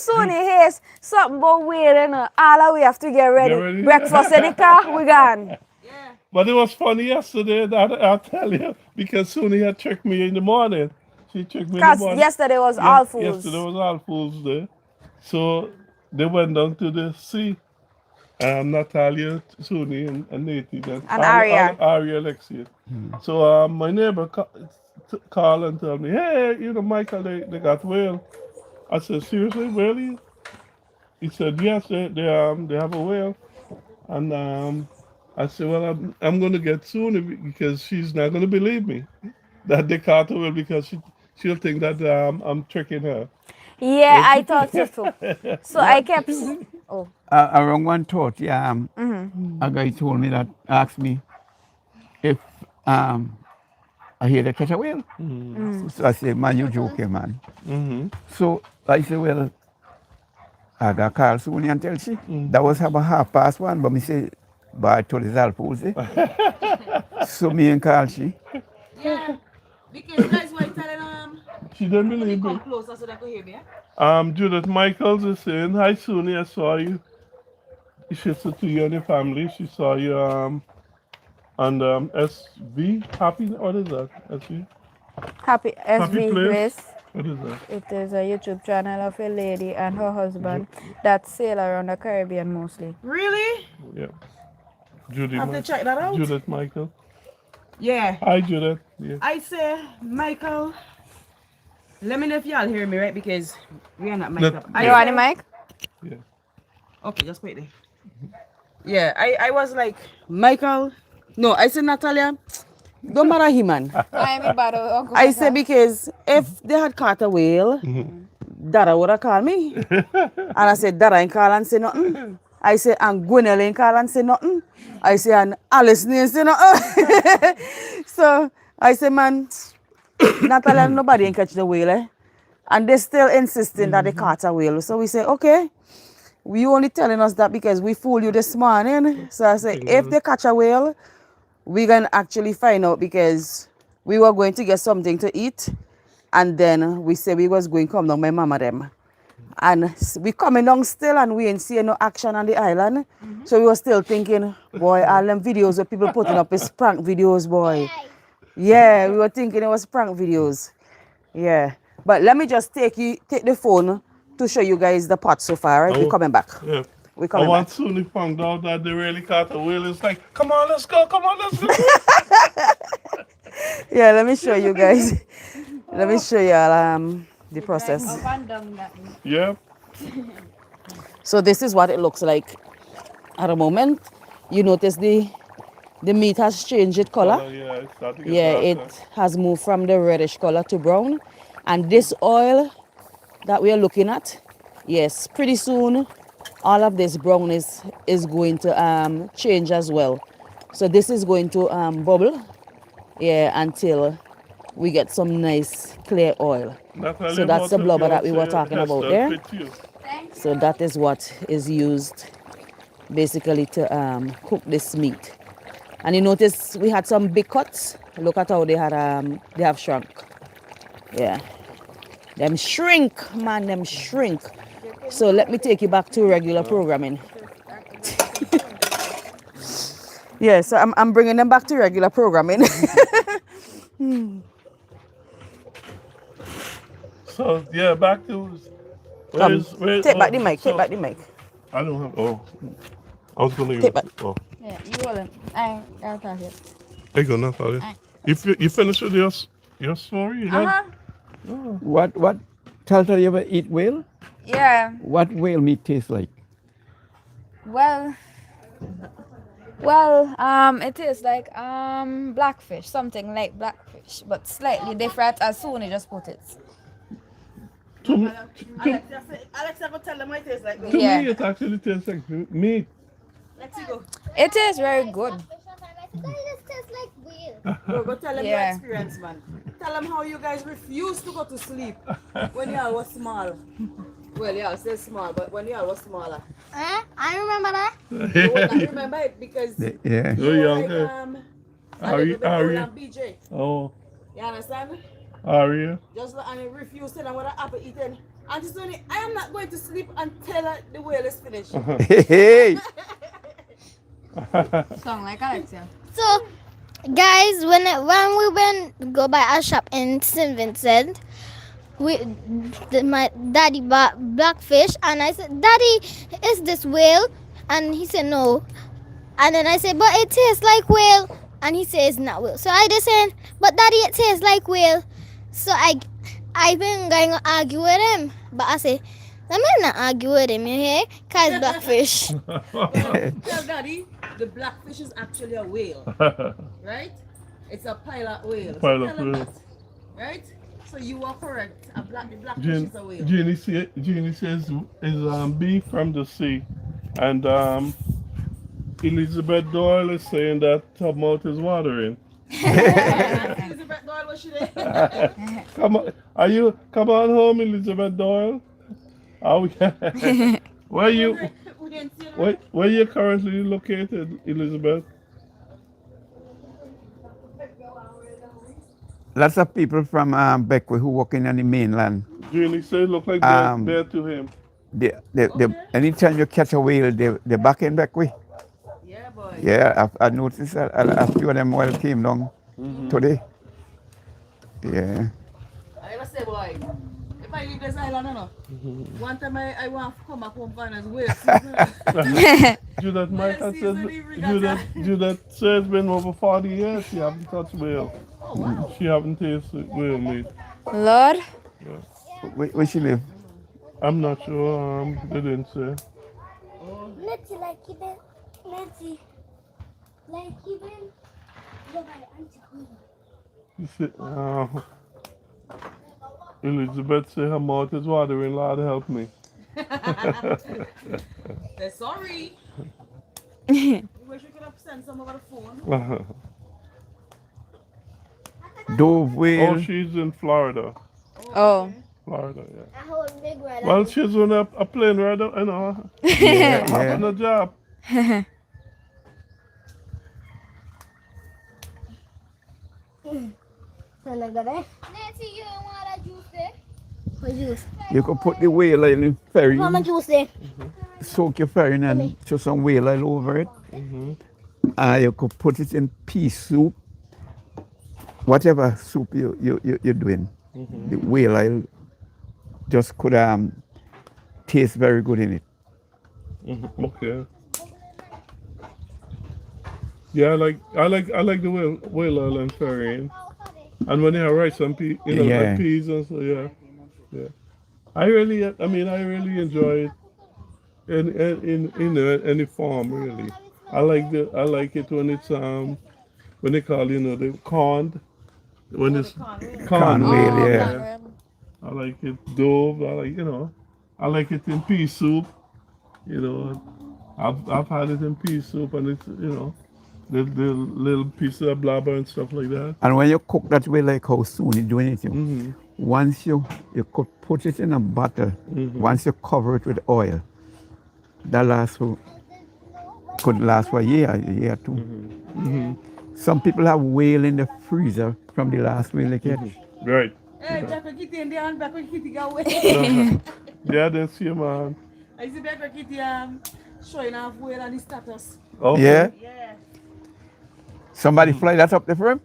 Suni hears something about whale, all we have to get ready. Get ready. Breakfast in the car, we gone. But it was funny yesterday, that I'll tell you, because Suni had tricked me in the morning. She checked me in the Because morning. yesterday was Yeah, All Fools. yesterday was All Fools Day. So they went down to the sea. Natalia, Suni, and Nate, And Aria. Aria, Alexia. So my neighbor called and told me, hey, Michael, they got whale. I said, seriously, really? He said, yes, they have a whale. And I said, well, I'm going to get Suni because she's not going to believe me that they caught a whale because she'll think that I'm tricking her. Yeah, I thought so too. So I kept. Oh. Around 1:30, a guy told me that, asked me if I hear they catch a whale. So I said, man, you joking, man. So I said, well, I got called soon and tell she. That was about 1:30, but me say, but I told his Alpos, So me and call she. Yeah. Because guys were telling She didn't when you believe come me. closer so they could hear me. Eh? Judith Michaels is saying, hi, Suni, I saw you. She said to you and your family. She saw you on SV, Happy, what is that? SV? Happy Happy SV Place? Grace. What is that? It is a YouTube channel of a lady and her husband that sail around the Caribbean mostly. Really? Yeah. Judy I have to check that out. Judith Michael. Yeah. Hi, Judith. Yeah. I say, Michael, let me know if y'all hear me, right? Because we are not mic'd up. You want the mic? Yeah. Okay, just wait there. Yeah, I was like, Michael. No, I said, Natalia, don't matter him, man. I say because if they had caught a whale, Dada would have called me. And I said, Dada ain't call and say nothing. I say, and Gwinnell ain't call and say nothing. I say, and Alice ain't say nothing. So I say, man, Natalia, nobody ain't catch the whale, eh? And they still insisting that they caught a whale. So we say, okay, we only telling us that because we fooled you this morning. So I say, if they catch a whale, we can actually find out because we were going to get something to eat. And then we say we was going to come down my mama them. And we coming down still and we ain't seeing no action on the island. So we were still thinking, boy, all them videos that people putting up is prank videos, boy. Yeah, we were thinking it was prank videos. Yeah. But let me just take the phone to show you guys the pot so far, right? We're coming back. Yeah. We're coming I want back. Suni found out that they really caught a whale. It's like, come on, let's go, come on, let's go. Yeah, let me show you guys. Let me show y'all the process. Yeah. So this is what it looks like at the moment. You notice the meat has changed its color. Yeah, it's starting to get Yeah, darker. it has moved from the reddish color to brown. And this oil that we are looking at, yes, pretty soon all of this brown is going to change as well. So this is going to bubble, yeah, until we get some nice clear oil. Natalia, So that's the what blubber your that we were talking hairstyle about there. fit you? So that is what is used basically to cook this meat. And you notice we had some big cuts. Look at how they have shrunk. Yeah. Them shrink, man, them shrink. So let me take you back to regular programming. Yeah, so I'm bringing them back to regular programming. So, yeah, back to... Take back the mic, take back the mic. I don't have... Oh. I was going to use... Take back. Oh. Yeah, you hold him. I'll pass it. There you go, Natalia. You finished with your story? What? Tell you ever eat whale? Yeah. What whale meat tastes like? Well, it is like blackfish, something like blackfish, but slightly different as Suni just put it. Alex never tell them what it tastes like. To me, it actually tastes like meat. Let's go. It is very good. It tastes like whale. Go tell them your experience, man. Tell them how you guys refused to go to sleep when y'all was small. Well, y'all still small, but when y'all was smaller. I remember that. You will not remember it because Yeah. you were young, like a little bit older than BJ. Oh, You understand? Aria. Just and he refused to tell them what I apple eating. Auntie Suni, I am not going to sleep until the whale is finished. Hey. Sound like Alexia. So, Guys, when we went go by a shop in St. Vincent, my daddy bought blackfish, and I said, "Daddy, is this whale?" And he said, "No." And then I said, "But it tastes like whale." And he says, "Not whale." So I just said, "But daddy, it tastes like whale." So I been going to argue with him. But I said, "I'm not argue with him, you hear? Cause blackfish." Tell daddy, the blackfish is actually a whale, right? It's a pilot whale. So Pilot tell him whale. that, right? So you are correct. The blackfish Jean, is a whale. Jeannie says is beef from the sea, and Elizabeth Doyle is saying that her mouth is watering. Elizabeth Doyle, what she did? Come on, come on home, Elizabeth Doyle? Are we? where you? We didn't see her. Where you currently located, Elizabeth? Lots of people from Beckwith who working on the mainland. Jeannie said, look like they're to him. Anytime you catch a whale, they back in Beckwith. Yeah, boy. Yeah, I noticed that a few of them well came down today. Yeah. I ever say, boy, if I leave this island, you know, one time I want to come back home and as whale season. Judith Michael Well, says, season regatta. Judith says it's been over 40 years she haven't touched whale. Oh, wow. She haven't tasted whale meat. Lord. Where she live? I'm not sure. They didn't say. Let's like even. Let's like even. Go by auntie. You see, Elizabeth said her mouth is watering. Lord help me. They're sorry. We wish we could have sent some over the phone. Dove whale. Oh, she's in Florida. Oh. Florida, yeah. I hold big red. Well, she's on a plane right now, you know. Yeah. Having a job. Nancy, you don't want that juice there? What juice? You could put the whale oil in ferry, Mama juice there. soak your ferry and throw some whale oil over it. You could put it in pea soup, whatever soup you're doing. The whale oil just could taste very good in it. Okay. Yeah, I like the whale oil and ferrying. And when they have rice and peas, like peas and so, yeah. I really enjoy it in any form really. I like it when it's when they call the corned, when it's corned whale, yeah. I like it dove. I like it in pea soup. I've had it in pea soup, and it's the little pieces of blubber and stuff like that. And when you cook that way, like how soon you're doing it, once you could put it in a bottle, once you cover it with oil, that could last for a year or two. Some people have whale in the freezer from the last whale they catch. Right. Hey, back with Kitty in there and back with Kitty go away. Yeah, that's you, man. I see back with Kitty showing off whale and his status. Okay. Yeah? Yeah. Somebody fly that up the frame?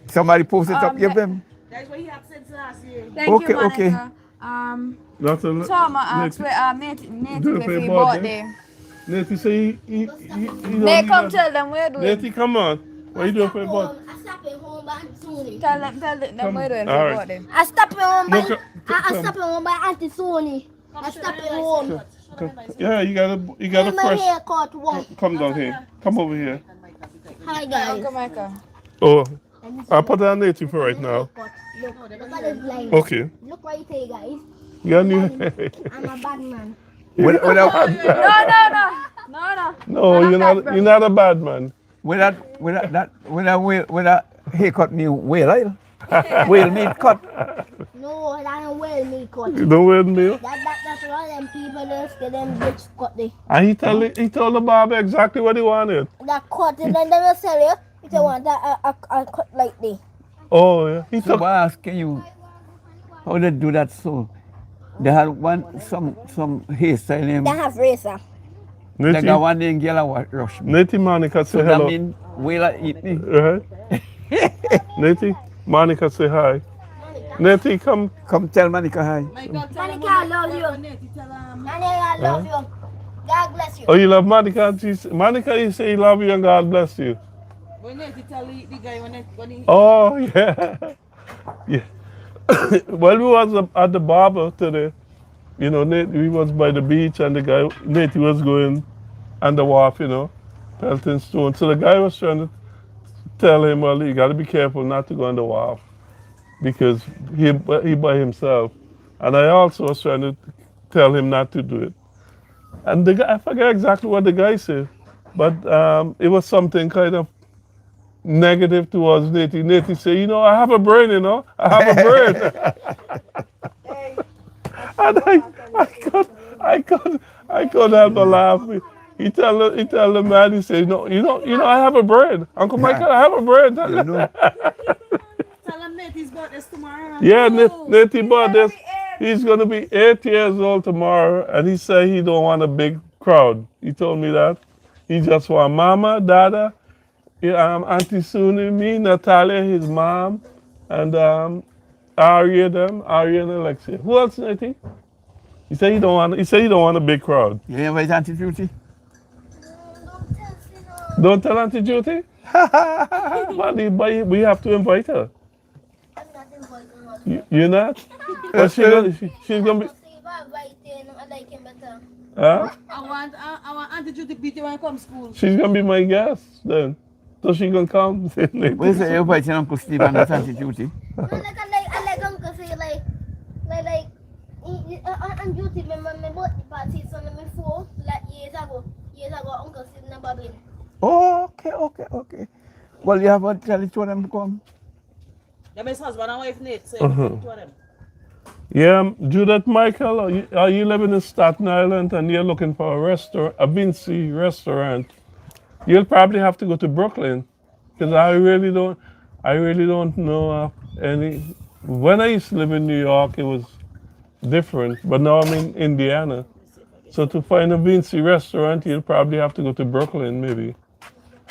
Somebody post it up your film? That's what he absent last year. Thank Okay, you, Monica. okay. Not a Tom asked where Nate Do it if for he your bought birthday? them. Natty say he don't They need come that. tell them we're doing. Natty, come on. What you doing for your birthday? I stop at home by Sony. Tell them we're doing All for right. birthday. I stop at home No, by. I stop at home by Auntie Sony. I stop at home. Yeah, you gotta Get my fresh. haircut one. Come down here. Come over here. Hi guys. Uncle Michael. Oh, I'll put that on Natty for right now. Look at this line. Okay. Look right here, guys. Yeah, new. I'm a bad man. When No, you're not a bad man. that haircut me whale oil. Whale meat cut. No, that's a well me cut. You don't wear me. That's why them people just get them bitch cut they. And he told the barber exactly what he wanted. That cut and then they will sell you if you want a cut like this. Oh yeah. He So took. I asking you, how they do that so? They had some hairstyle They name. have razor. They Nettie, got one day in Gala rush me. Nettie, Monica, say So that hello. mean whale eat me. Right? Nettie, Monica, say hi. Nettie, come. Come tell Monica hi. Michael, tell Monica, him I love you. when Nettie tell him. Monica, I love you. God bless you. Oh, you love Monica? Monica, you say you love you and God bless you. When Nettie tell the guy when he Oh, yeah. Yeah. Well, we was at the barber today. You know, we was by the beach and the guy, Nate, was going on the wharf, you know, pelting stone. So the guy was trying to tell him, well, you got to be careful not to go on the wharf because he by himself. And I also was trying to tell him not to do it. And the guy, I forget exactly what the guy said, but it was something kind of negative towards Nate. Nate said, you know, I have a brain, you know, I have a brain. And I couldn't help but laugh. He tell the man, he said, no, I have a brain. Uncle Michael, I have a brain. You know. tell him Nettie's birthday's tomorrow. Yeah, Nettie bought this. He's gonna be 8 years old tomorrow, and he said he don't want a big crowd. He told me that. He just want Mama, Dada, Auntie Suni, me, Natalia, his mom, and Aria and Alexia. Who else, Nettie? He said he don't want a big crowd. You invite Auntie Beauty? Don't tell Auntie Judy. But we have to invite her. You're not? But she's gonna be. Huh? I want Auntie Judy Peter when I come school. She's gonna be my guest then. So she gonna come. Where's the inviting Uncle Steve and Auntie Beauty? I like Uncle say like and Beauty remember my birthday party so me four like years ago Uncle Steve never been. Oh, okay. Well, you have to tell each one of them to come. Them is husband and wife Nate, so you can two of them. Yeah, Judith Michael, are you living in Staten Island and you're looking for a restaurant, a Vinci restaurant? You'll probably have to go to Brooklyn because I really don't know any. When I used to live in New York, it was different, but now I'm in Indiana. So to find a Vinci restaurant, you'll probably have to go to Brooklyn, maybe.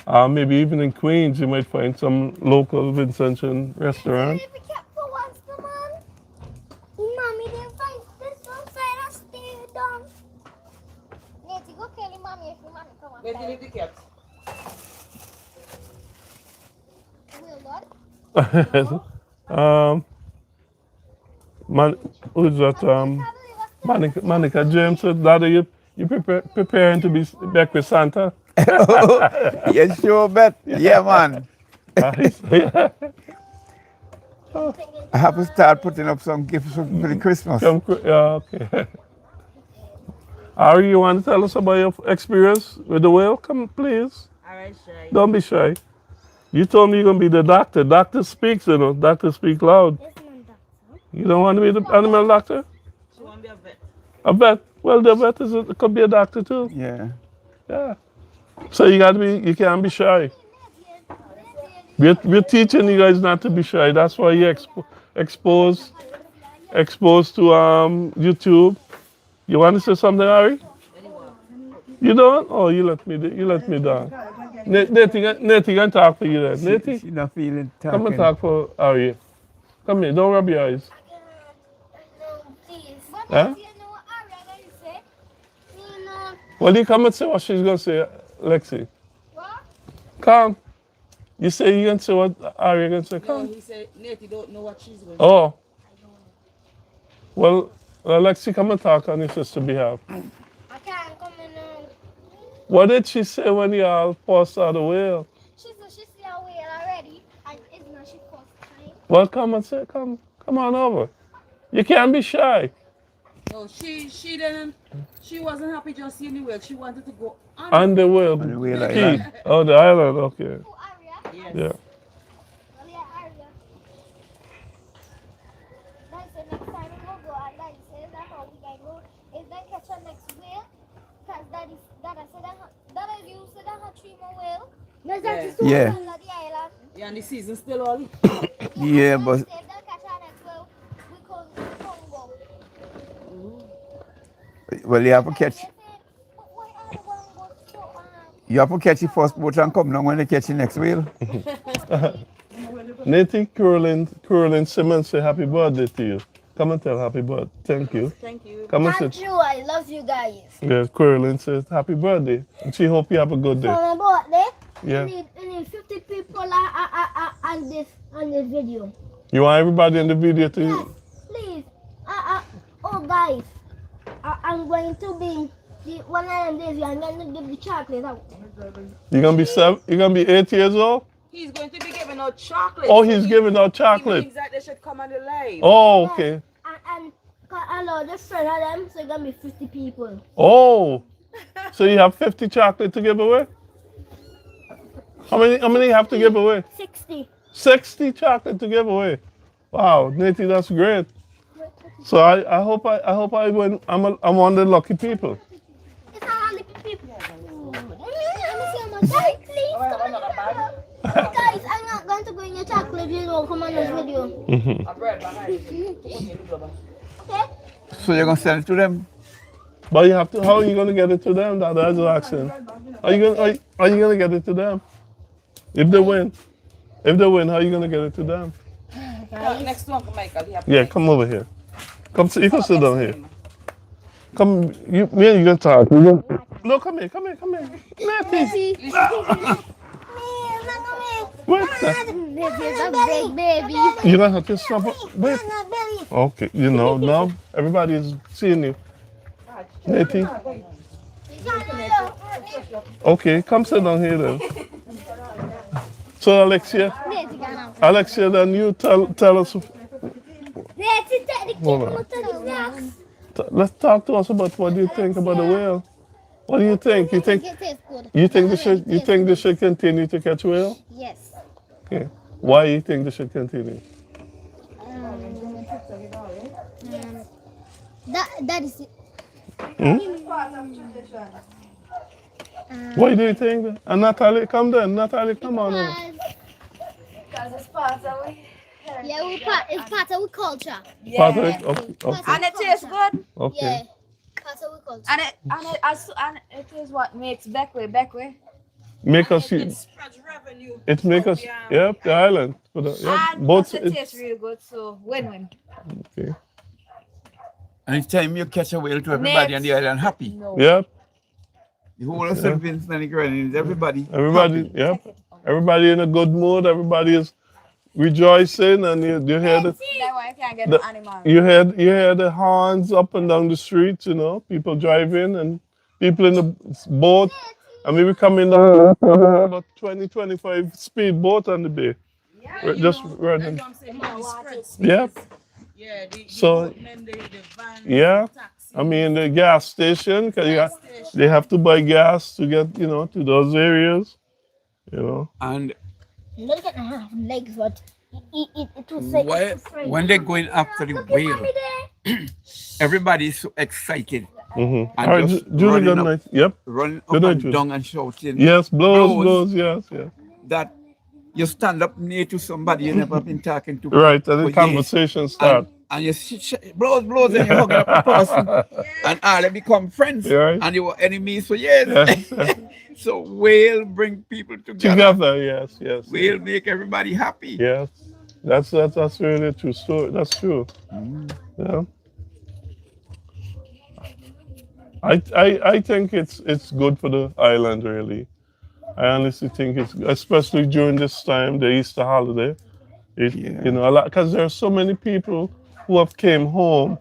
Maybe even in Queens, you might find some local Vincentian restaurant. If we kept for once, come on. Mommy didn't find this one side and stay down. Nettie, go tell your mommy if your mommy come on. Where do you leave the cat? Will what? Who's that? Monica James said, Daddy, you preparing to be back with Santa? Yes, sure bet. Yeah, man. I have to start putting up some gifts for the Christmas. Okay. Ari, you want to tell us about your experience with the whale? Come, please. All right, shy. Don't be shy. You told me you're going to be the doctor. Doctor speaks, you know. Doctor speak loud. Yes, man, doctor. You don't want to be the animal doctor? She want to be a vet. A vet. Well, the vet could be a doctor too. Yeah. Yeah. So you can't be shy. We're teaching you guys not to be shy. That's why you're exposed to YouTube. You want to say something, Ari? You don't? Oh, you let me down. Nettie can talk for you then. Nettie, She's not feeling come and talking. talk for Ari. Come here, don't rub your eyes. No, please. Huh? You know what Aria gonna say? You know Well, you come and say what she's going to say, Lexi. what? Come. You say you can say what Ari going to say. No, Come. he said Nate, you don't know what she's going to Oh. Well, Lexi, come and talk on your sister's behalf. I can't come in. What did she say when you all passed out the whale? She see a whale already, and it's not she first time. Well, come and say, come on over. You can't be shy. No, she wasn't happy just seeing the whale. She wanted to go on. On the whale. On the whale Key. island. Oh, the island, okay. Who Aria? Yes. Yeah. Oh yeah, Aria. Like say next time we go and like say that how we can go. If they catch our next whale, cause Daddy said that you said that had 3 more whale. No, that's so Yeah. on the island. Yeah, and the season's still all. Yeah, and but if they catch our next whale, we can go. well, you have to catch. They said, why are we going to go You have to catch the first boat and come down when they catch the next whale. Nathan Curlin Simmons say happy birthday to you. Come and tell happy birthday. Thank you. Thank you. Come and Thank sit. you. I love you guys. Yeah, Curlin says happy birthday. And she hope you have a good day. For my birthday, Yeah. we need 50 people on this video. You want everybody in the video to Yes, please. Oh guys, I'm going to be one of them days. I'm going to give the chocolate out. You're gonna be 8 years old? He's going to be giving out chocolate. Oh, so he's he- giving out He chocolate. means that they should come on the live. Oh, okay. And I know the friend of them, so it's gonna be 50 people. Oh. So you have 50 chocolate to give away? How many you have to give away? 60. 60 chocolate to give away. Wow, Natty, that's great. So I hope I win. I'm one of the lucky people. It's not only people. Let me see how much. Guys, please come on. Guys, I'm not going to bring your chocolate if you don't come on this video. A bread behind you. Okay? So you're gonna sell it to them? But you have to. How are you gonna get it to them? That's the accent. Are you gonna get it to them? If they win, how are you gonna get it to them? Next to Uncle Michael. He have Yeah, come over here. Come, you can sit down here. Come, me and you can talk. No, come here. Natty. What's that? This is a big baby. You're gonna have to stop. Wait. Okay, now everybody is seeing you. Natty. Okay, come sit down here then. So Alexia, then you tell us. Hold on. Let's talk to us about what you think about the whale. What do you think? You think they should continue to catch whale? Yes. Okay. Why you think they should continue? That is it. Why do you think? And Natalie, come then. Natalie, come on over. Because it's part of it. Yeah, it's part of our culture. Part of it? Okay. And it tastes good. Okay. Yeah, part of our culture. And it is what makes Beckway. Make us. It spreads revenue. It make us. Yep, the island. Yep, And both. it tastes real good, so win-win. Okay. Anytime you catch a whale to everybody on the island happy. Yep. The whole of St. Vincent and the Grenadines, everybody. Everybody. Yep. Everybody in a good mood. Everybody is rejoicing, and you hear the. That's why I can't get an animal. You hear the horns up and down the streets, people driving and people in the boat. I mean, we come in about 20, 25 speed boat on the bay. Just running. That's what I'm saying. It spreads. Yep. Yeah, the So, boatmen, the vans, yeah. the taxis. I mean, the gas station, because they have to buy gas to get, to those areas, And Look at the legs, what? It was like. why, when they're going after the whale, everybody's so excited. Mm-hmm. And All right, just Julie, running good up. night. Yep. Running Good up night, and Julie. down and shouting. Yes, blows, yes. That you stand up near to somebody you never been talking to. Right, and for the years, conversation start. And you blows and you're hugging up the person. And all they become friends. Yeah, right. And they were enemies for years. Yes. So whale bring people together. Together, yes. Whale make everybody happy. Yes, that's really a true story. That's true. Yeah. I think it's good for the island, really. I honestly think it's, especially during this time, the Easter holiday. A lot, because there are so many people who have came home,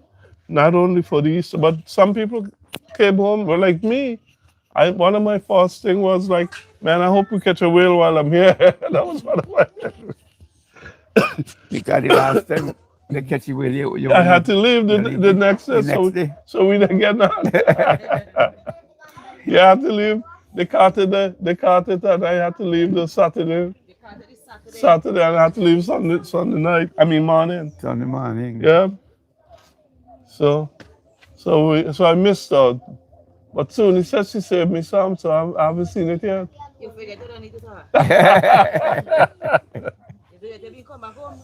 not only for the Easter, but some people came home were like me. One of my first thing was like, man, I hope we catch a whale while I'm here. That was one of my. Because the last time they catch you whale, you I had to leave the next day, so we didn't get none. You had to leave. They caught it, and I had to leave the Saturday. Saturday, and I had to leave Sunday night. Morning. Sunday morning. Yeah. So I missed out. But soon he said she saved me some, so I haven't seen it yet. You forget you don't need to talk. You come back home.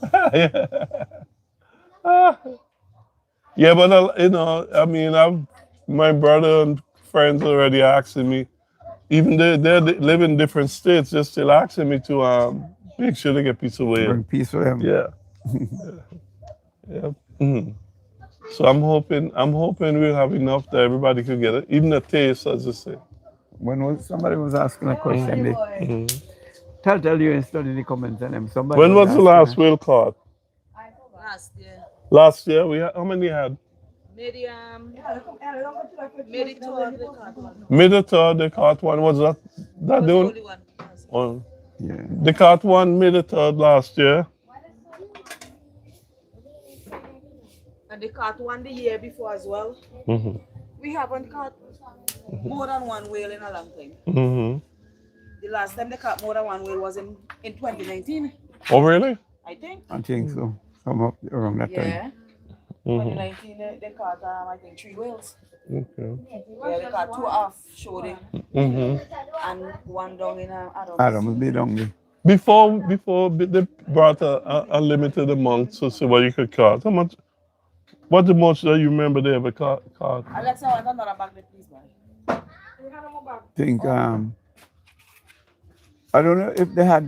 Yeah, but my brother and friends already asking me, even they live in different states, they're still asking me to make sure they get piece of whale. Bring peace for them. Yeah. Yeah. Mhm. So I'm hoping we'll have enough that everybody could get it, even a taste, as they say. Somebody was asking a question. Tell you and study the comments and them. Somebody When was the asking last whale caught? Last year. Last year we had, how many had? Maybe maybe 12 they caught one. Mid the third they caught one. Was that Was the the only? only one. Oh. Yeah. They caught one mid the third last year. And they caught one the year before as well. Mm-hmm. We haven't caught more than one whale in a long time. Mm-hmm. The last time they caught more than one whale was in 2019, Oh really? I think. I think so. Some up around that time. Yeah. 2019 they caught I think 3 whales. Okay. Yeah, they caught 2 offshore there Mm-hmm. and 1 down in Adams. Adams be down there. Before they brought a limited amount to see what you could catch. How much? What's the most that you remember they ever caught? Alexa, I want another bag there, please, man. Think I don't know if they had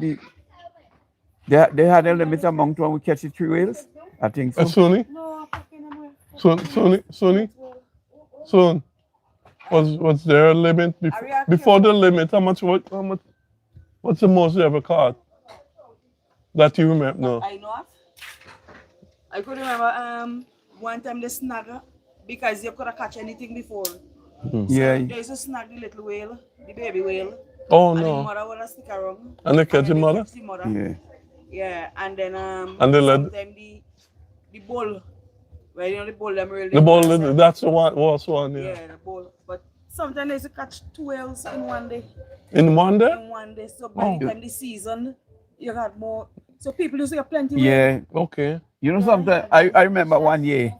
they had a limit amount when we catch the 3 whales. I think so. Suni? No, fucking Suni? Soon. Was there a limit before the limit? How much? What's the most you ever caught? That you remember? No. I know of. I could remember one time they snag her because you couldn't catch anything before. Yeah. They used to snag the little whale, the baby whale. Oh And the no. mother would stick around. And they catch the then mother? catch the mother. Yeah. Yeah, and then And they let sometimes the bull, well, you know the bull them really. the ball. That's the one. Was one. Yeah. Yeah, the bull. But sometimes they used to catch 2 whales in one day. In one day? In one day. So by the time the season, you got more. So people used to get plenty. Yeah. Okay. You know something? I remember one year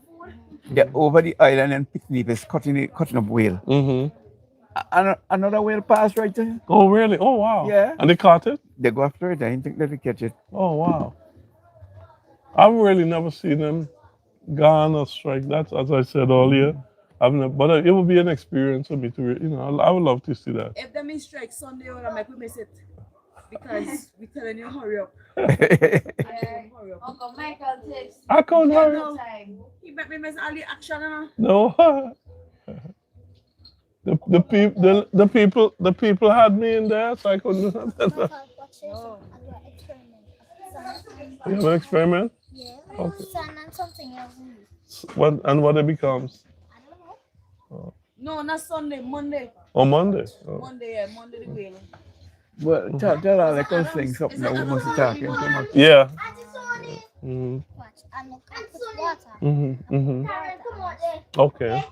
they're over the island and picnic is cutting up whale. Mm-hmm. Another whale passed right there. Oh really? Oh wow. Yeah. And they caught it? They go after it. I didn't think that they catch it. Oh wow. I've really never seen them gone or strike. That's as I said earlier. I've never, but it would be an experience for me to, I would love to see that. If them is strike Sunday, or make we miss it because we telling you hurry up. Hurry up. Uncle Michael takes I can't hurry. No. time. He make me miss all the action. No. The people had me in there, so I couldn't do that. You have an experiment? Yeah. Okay. Sun and something else. What it becomes? I don't know. No, not Sunday, Monday. On Monday. Oh. Monday, yeah, Monday the whale. Well, tell Alex us things something that we must be talking too much. Yeah. Watch, I'm not going to put water. Mm-hmm. Mm-hmm. Come on there. Okay.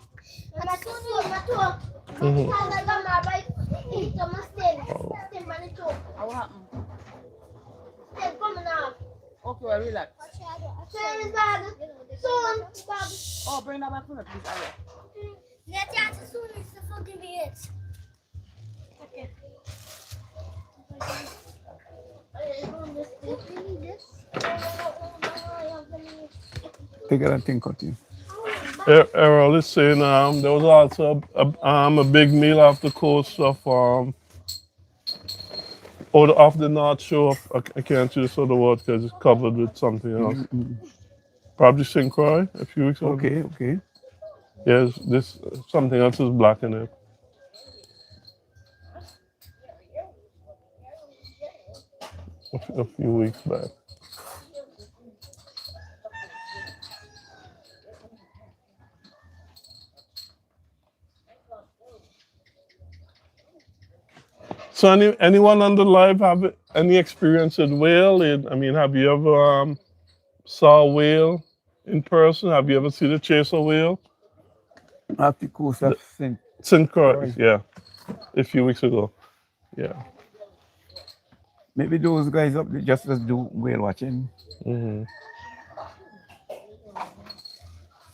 How happened? Okay, well, relax. Oh, bring that back for me, please. Okay. Take it and think of you. Errol is saying there was also a big meal off the coast of off the North Shore. I can't use the word because it's covered with something else. Probably St. Croix a few weeks ago. Okay. Yes, this something else is black in it. A few weeks back. So anyone on the live have any experience with whale? Have you ever saw a whale in person? Have you ever seen a chase a whale? Off the coast of St. Croix, yeah. A few weeks ago. Yeah. Maybe those guys up there just do whale watching. Mm-hmm.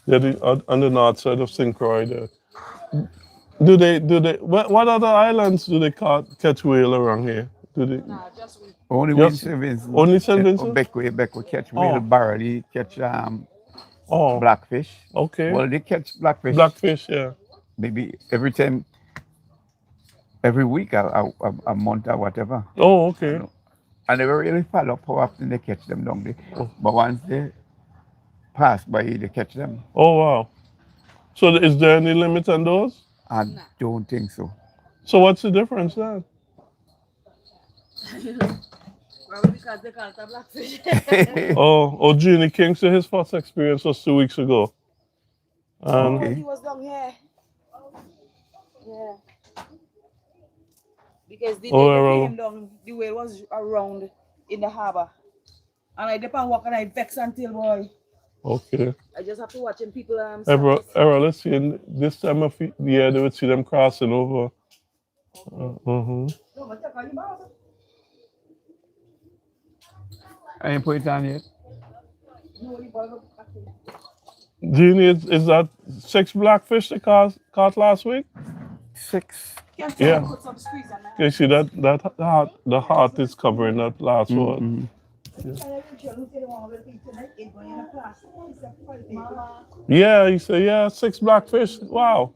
Yeah, on the north side of St. Croix there. Do they? What other islands do they catch whale around here? Do they? Nah, just we. Only Just- St. Vincent. only St. Vincent? Beckway catch whale, Oh. barley catch Oh, blackfish. okay. Well, they catch blackfish. Blackfish, yeah. Maybe every time every week, a month or whatever. Oh, I okay. know. I never really follow up how often they catch them down there. Oh. But once they pass by, they catch them. Oh, wow. So is there any limit on those? I don't think so. So what's the difference then? Probably because they call it a blackfish. Oh, Genie King said his first experience was 2 weeks ago. Oh, Okay. he was down here. Yeah. Because the day Oh, they Errol. came down, the whale was around in the harbour. And I depend walk and I vex until boy. Okay. I just have to watch him people Errol, let's see, in this time of the year, they would see them crossing over. I ain't put it on yet. Genie, is that 6 blackfish they caught last week? 6. Yeah. put some squeeze on that. You see the heart is covering that last one. Yeah, he said, yeah, 6 blackfish. Wow.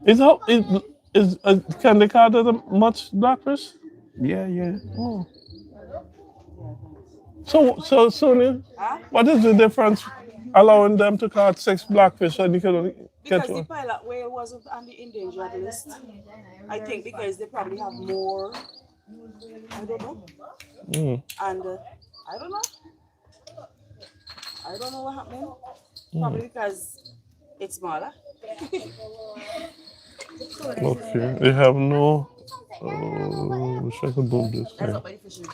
Can they catch that much blackfish? Yeah, yeah. Oh. So Sonia, what is the difference allowing them to catch 6 blackfish and you can only Because catch the one? pilot whale wasn't on the endangered list. I think because they probably have more. I don't know. Mm. And I don't know. I don't know what happened. Probably because it's smaller. Okay. They have no. Wish I could move this That's thing. up by the fishing.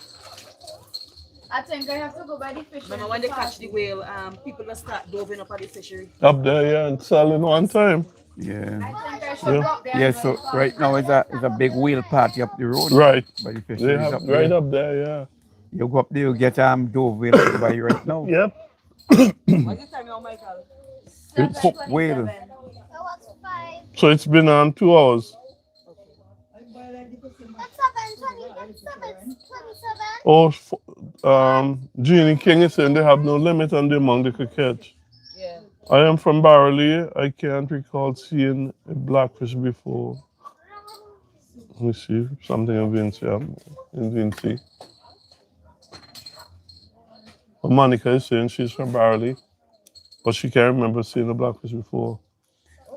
I think I have to go by the fish. Remember when they catch the whale, people will start diving up at the fishery. Up there, yeah, and selling one time. Yeah. I think I should Yeah. drop there. Yeah, so right now it's a big whale party up the road. Right. By the They fisheries have up right there. up there, yeah. You go up there, you get dove whale to buy right now. Yep. What's the time now, Michael? It's hook whale. That was 5. So it's been on 2 hours. That's 7:20. That's 7:27. Oh, Genie King is saying they have no limit on the amount they could catch. Yeah. I am from Barley. I can't recall seeing a blackfish before. Let me see something in Vinci. But Monica is saying she's from Barley, but she can't remember seeing a blackfish before.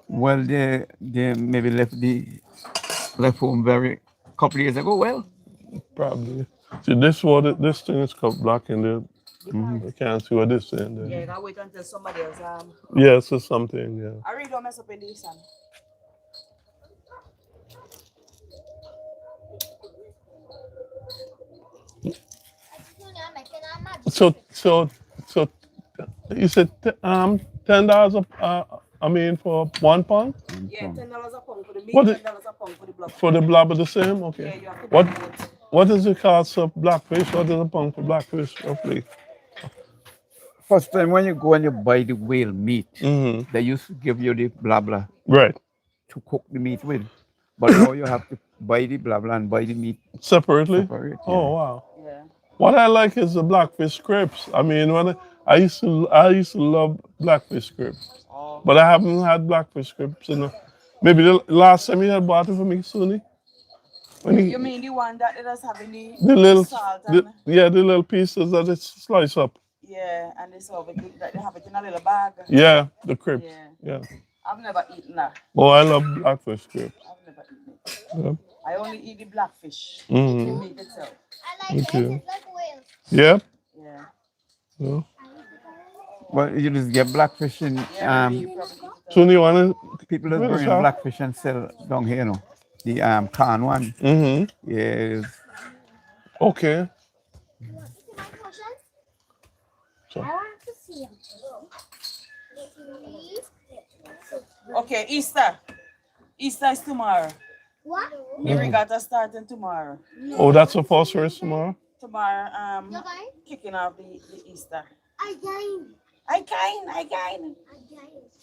Well, they maybe left home very couple years ago. Well, Probably. See, this thing is called black in there. I can't see what this thing Yeah, there. you gotta wait until somebody else. Yes, it's something. Yeah. I really don't mess up in the sun. So you said $10 for 1 pound Yeah, $10 a pound for the meat, What is- $10 a pound for the blood. for the blubber the same? Yeah, Okay. you have to What buy both. what is the cost of blackfish? What is a pound for blackfish roughly? first time when you go and you buy the whale meat, Mm-hmm. they used to give you the blah blah Right. to cook the meat with. But now you have to buy the blah blah and buy the meat Separately? separate. Oh wow. Yeah. What I like is the blackfish scripts. I mean, I used to love blackfish scripts, but I haven't had blackfish scripts in maybe the last time you had bought it for me, Suni. When You mean the one that they just have in the little salt and the little pieces that it's sliced up. yeah, and they serve it that they have it in a little bag. Yeah, the crips. Yeah. Yeah. I've never eaten that. Oh, I love blackfish scripts. I've never eaten it. Yeah. I only eat the blackfish. Mhm. The meat itself. I like Okay. it. It's like whale. Yep. Yeah. Yeah. But you just get blackfish and You probably eat it. Suni, you wanna? people that Where is bring that? blackfish and sell down here, you know. The can one. Mm-hmm. Yes. Okay. See my question? So- I want to see him. Okay, Easter. Easter is tomorrow. What? The regatta starting tomorrow. Oh, that's a false race tomorrow. Tomorrow, You're going? kicking off the Easter. Again. Again.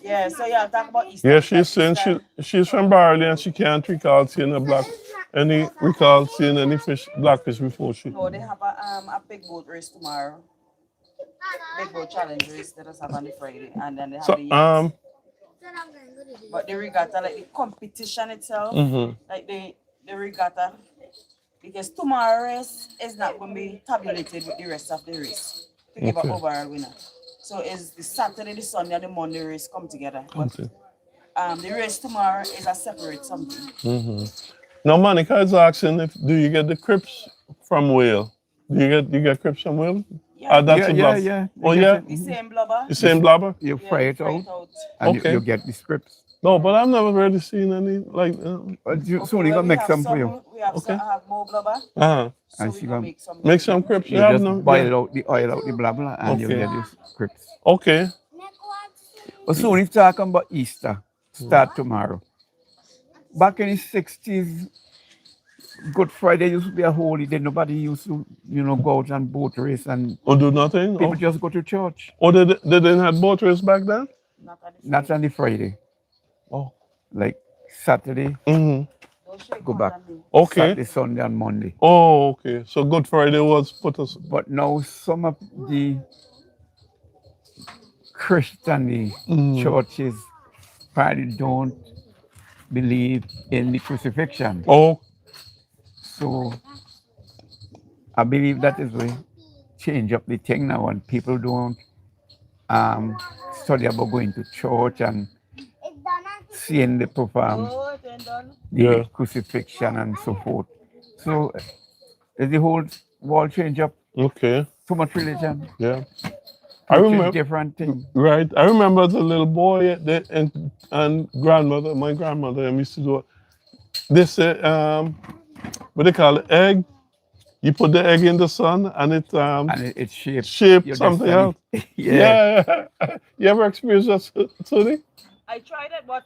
Yeah, so yeah, talk about Easter. Yeah, she's because saying Easter- she's from Barley and she can't recall seeing any blackfish before she. No, they have a big boat race tomorrow. Big boat challenge race that us have on the Friday, and then they have So the But the regatta, like the competition itself, like the regatta, because tomorrow race is not going to be tabulated with the rest of the race to give an overall winner. So it's the Saturday, the Sunday, and the Monday race come together. But the race tomorrow is a separate something. Now, Monica is asking if do you get the crips from whale? Do you get crips from whale? Yeah. That's Yeah, a yeah, blubber. yeah. Oh They yeah, get The same blubber. the same blubber. You Yeah, fry you it fry out it out. and Okay. you get the scripts. No, but I've never really seen any like. But you Okay, soon you well, gonna make some for you. we have Okay. some, I have more blubber, Uh-huh. so I we see gonna them. Make some crips. You Yeah, just no, boil yeah. out the oil out the blah blah and you Okay. get your scripts. Okay. But soon it's talking about Easter. Start tomorrow. Back in the 60s, Good Friday used to be a holy day. Nobody used to, go out and boat race and Or do nothing. people Oh, just go to church. they didn't have boat race back then. not on the Not on the Friday. Oh. Like Saturday, Mm-hmm. Don't shake go hands back. on me. Okay. Saturday, Sunday, and Monday. Oh, okay. So Good Friday was put us. But now some of the Christian churches probably don't believe in the crucifixion. Oh, So I believe that is we change up the thing now and people don't study about going to church and seeing the perform Oh, it ain't done. the Yeah. crucifixion and so forth. So is the whole world change up okay. too much religion? Yeah. I Preaching remember. different things. Right. I remember as a little boy and grandmother, my grandmother, used to do it. They say, what they call it, egg. You put the egg in the sun and it And it shapes shape your something destiny. else. Yeah. Yeah. You ever experienced that, Suni? I tried it, but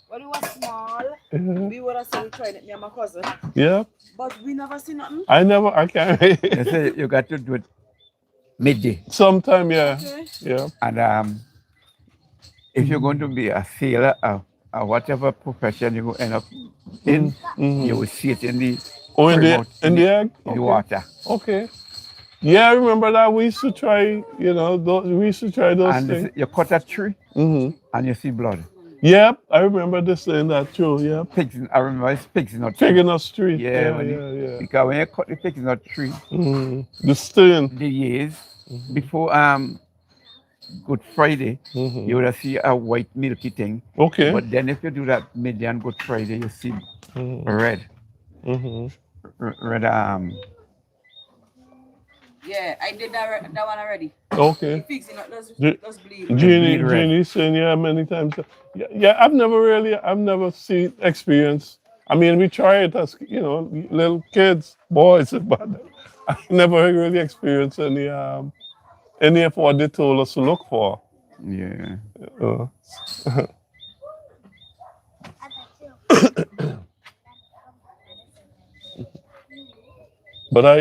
when we were small, Yeah. we would have said we tried it, me and my cousin. Yeah. But we never see nothing. I can't. They say you got to do it midday. Sometime, yeah. Okay. Yeah. And if you're going to be a sailor or whatever profession you end up in, you will see it in the Oh, in pretty the much in the egg? in the Okay. water. Okay. Yeah, I remember that. We used to try, we used to try those And things. you cut a tree Mm-hmm. and you see blood. Yep, I remember this saying that too. Yeah. I remember it's pigs in a tree. Pig in the street. Yeah, Yeah, when yeah. because when you cut the pigs in a tree, The stain. the years before Good Friday, you would see a white milky thing. Okay. But then if you do that midday and Good Friday, you see red. Red Yeah, I did that one already. Okay. Fixing it, let's Je- bleed. bleed red. Jeannie saying yeah many times. Yeah, I've never seen experience. I mean, we try it as little kids, boys, but I never really experienced any of what they told us to look for. Yeah. Uh, but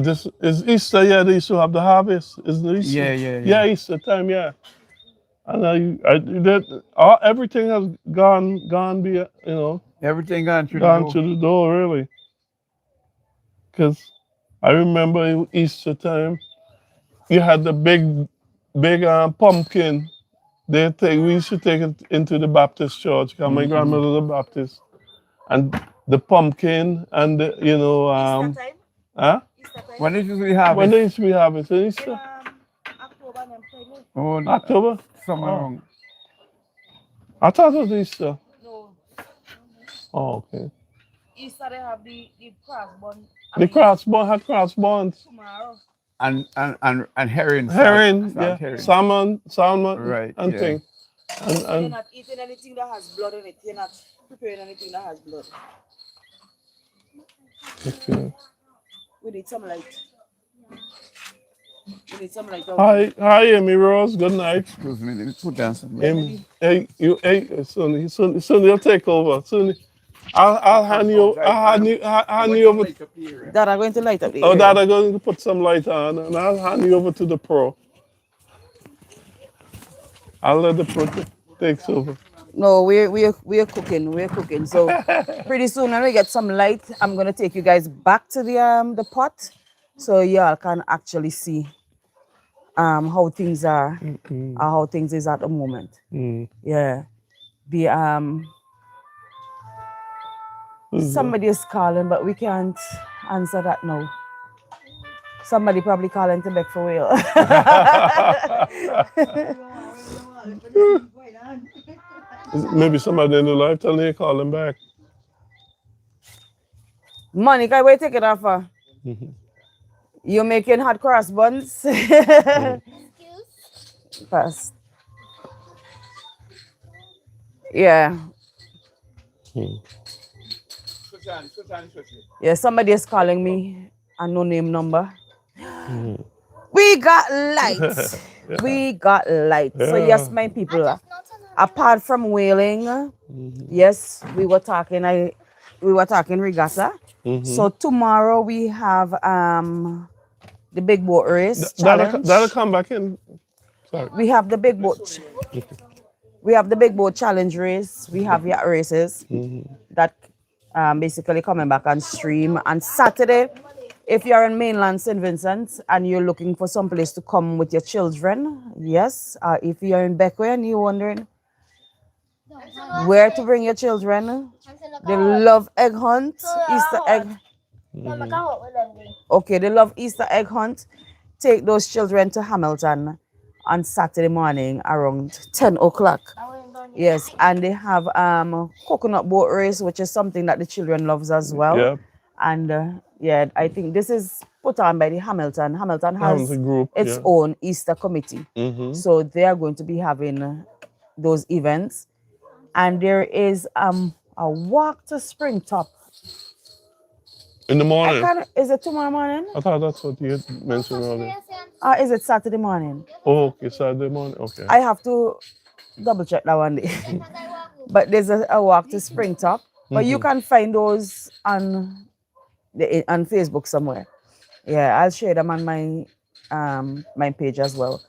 this is Easter. Yeah, they used to have the harvest. Isn't it Easter? Yeah. Yeah, Easter time. Yeah, and everything has gone. Everything gone through Gone the door. to the door really. Because I remember in Easter time, you had the big pumpkin. We used to take it into the Baptist church because my grandmother's a Baptist, and the pumpkin and the, Easter time? huh? Easter time? When did you have When it? they used to be having it? Easter? October and then Oh, October? somewhere Oh. wrong. I thought it was Easter. No, Oh, okay. Easter they have the cross bun. The crossbone had crossbones. Tomorrow. And herring. Herring, salt yeah. herring. Salmon, Right, and yeah. thing. You're And not eating anything that has blood in it. You're not preparing anything that has blood. okay. We need some light. We need some light. Hi, Amy Rose. Good night. Excuse me, let me put down some. Amy, hey, Sonny, you'll take over. Sonny, I'll hand you over. That are going to light up the Oh, area. Dad, I'm going to put some light on, and I'll hand you over to the pro. I'll let the pro take over. No, we're cooking. We're cooking. So pretty soon when we get some light, I'm gonna take you guys back to the pot so y'all can actually see how things are, or how things is at the moment. Yeah. The somebody is calling, but we can't answer that now. Somebody probably calling to beg for whale. Maybe somebody in the life telling you call them back. Monica, where you take it off for? You making hot cross buns? First. Yeah. Yeah, somebody is calling me a no name number. We got light. We got light. So yes, my people. Apart from whaling, yes, we were talking regatta. So tomorrow we have the big boat race challenge. That'll come back in. Sorry. We have the big boat. We have the big boat challenge race. We have yacht races that basically coming back on stream. And Saturday, if you're in mainland St. Vincent and you're looking for some place to come with your children, yes. If you're in Beckway and you're wondering where to bring your children, they love egg hunt, Easter egg. Okay, they love Easter egg hunt. Take those children to Hamilton on Saturday morning around 10 o'clock. Yes, and they have coconut boat race, which is something that the children loves as well. Yeah. And yeah, I think this is put on by the Hamilton. Hamilton has Hamilton group, its yeah. own Easter committee. So they are going to be having those events. And there is a walk to Springtop. In the morning. Is it tomorrow morning? I thought that's what you had mentioned earlier. Is it Saturday morning? Oh, okay, Saturday morning. Okay. I have to double check that one day. But there's a walk to Springtop. But you can find those on Facebook somewhere. Yeah, I'll share them on my page as well.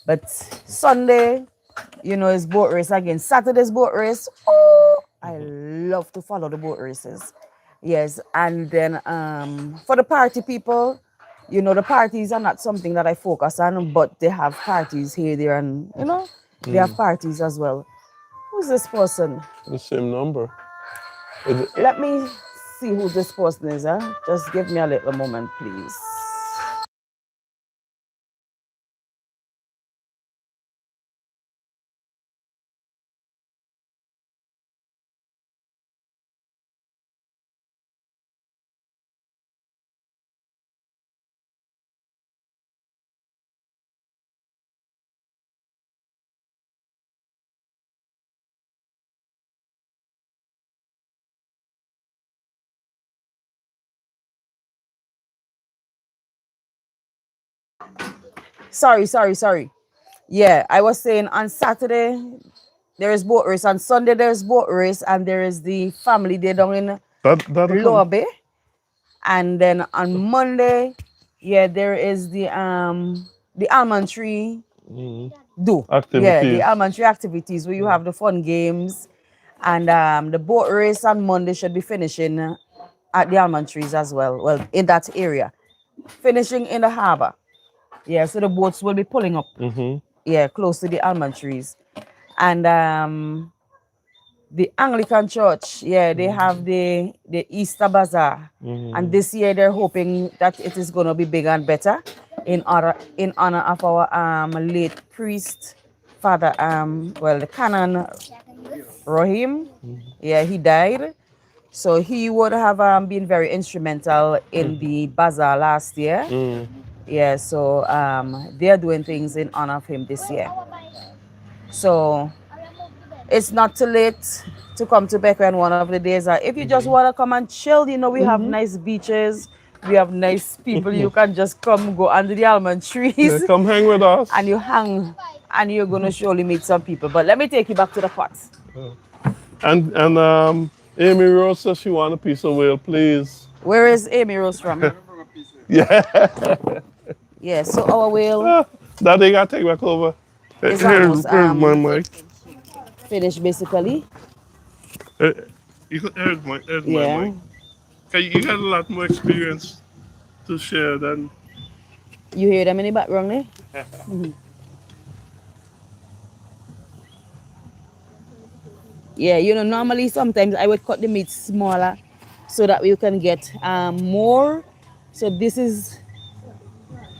But Sunday, is boat race again. Saturday's boat race. Oh, I love to follow the boat races. Yes, and then for the party people, the parties are not something that I focus on, but they have parties here, there, and they have parties as well. Who's this person? The same number. Let me see who this person is. Just give me a little moment, please. Sorry. Yeah, I was saying on Saturday there is boat race, on Sunday there's boat race, and there is the family day down in Lower Bay. And then on Monday, yeah, there is the almond tree activities. Yeah, the almond tree activities where you have the fun games, and the boat race on Monday should be finishing at the almond trees as well. Well, in that area, finishing in the harbor. Yeah, so the boats will be pulling up. Yeah, close to the almond trees. And the Anglican Church, yeah, they have the Easter Bazaar. And this year they're hoping that it is going to be bigger and better in honor of our late priest, Father, the Canon Rohim. Yeah, he died. So he would have been very instrumental in the bazaar last year. Yeah, so they're doing things in honor of him this year. So it's not too late to come to Beckway on one of the days. If you just want to come and chill, we have nice beaches. We have nice people. You can just come go under the almond trees. Yeah, come hang with us. And you hang, and you're going to surely meet some people. But let me take you back to the pot. And Amy Rose says she want a piece of whale, please. Where is Amy Rose from? Yeah. Yeah, so our whale That they got to take back over. is Here's almost my mic. finished, basically. Here's my mic. Okay, you got a lot more experience to share than You hear them in the background there? Yeah, you know, normally sometimes I would cut the meat smaller so that we can get more. So this is,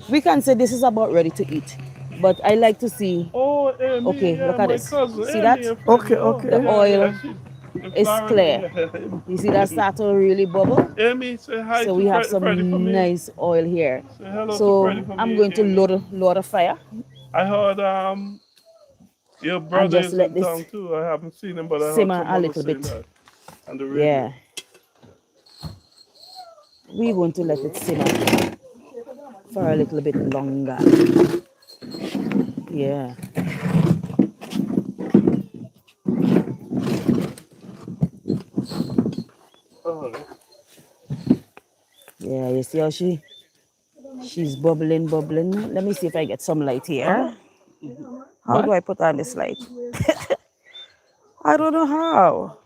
we can say this is about ready to eat. But I like to see, Oh, Amy, okay, yeah, look at my this. cousin, See Amy that? and Okay, Freddie. Oh, okay. The yeah, oil yeah, she's in is Florida. clear. Yeah. You see that start to really bubble? Amy, say hi So to we have Freddie for some me. nice oil here. Say hello to Freddie So for I'm me, going to Amy. load a fire I heard your and brother just is let in this town too. I haven't seen him, but I heard simmer a someone was little saying bit. that on the radio. Yeah, we're going to let it simmer for a little bit longer. Yeah. Oh, Yeah, you see how she's bubbling, bubbling. Let me see if I get some light here. How What? do I put on this light? I don't know how.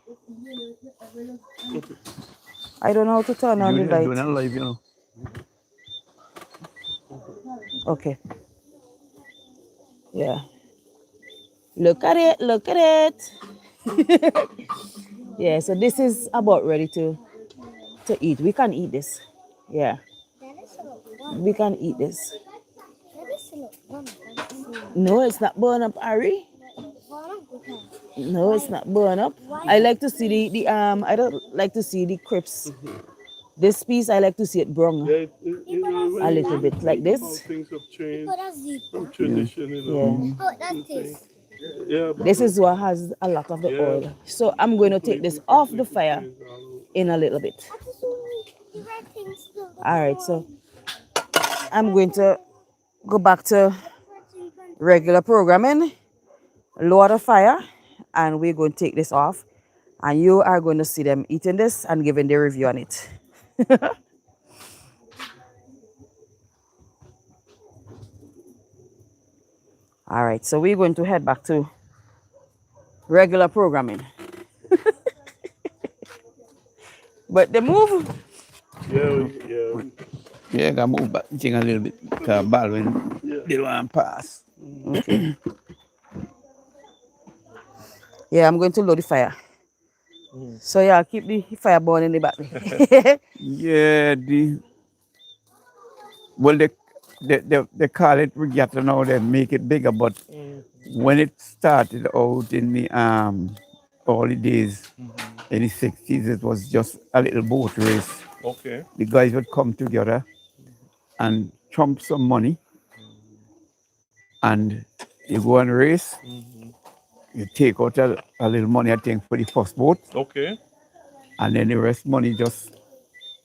I don't know how to turn on the Junior light. doing it live, you know. Okay. Yeah. Look at it, look at it. Yeah, so this is about ready to eat. We can eat this. Yeah, we can eat this. No, it's not burn up, Ari. No, it's not burn up. I like to see I don't like to see the crisps. This piece I like to see it brown yeah, a little when you bit like think how this. things have changed from Yeah. tradition, Yeah. to things. Yeah, This but is what has a lot of the yeah, oil. So I'm going to take this off the completely fire changed all in a little bit. All right, so I'm going to go back to regular programming, lower the fire, and we're going to take this off. And you are going to see them eating this and giving the review on it. All right, so we're going to head back to regular programming. But the move, Yeah, Yeah, I gotta move back thing a little bit. Cause Baldwin yeah. did one pass. okay. Yeah, I'm going to load the fire. So yeah, I'll keep the fire burning in the back. Yeah, well they call it regatta now, they make it bigger, but when it started out in the early days in the 60s, it was just a little boat race. Okay. The guys would come together and trump some money, and you go and race. You take out a little money, I think, for the first boat, Okay. and then the rest money just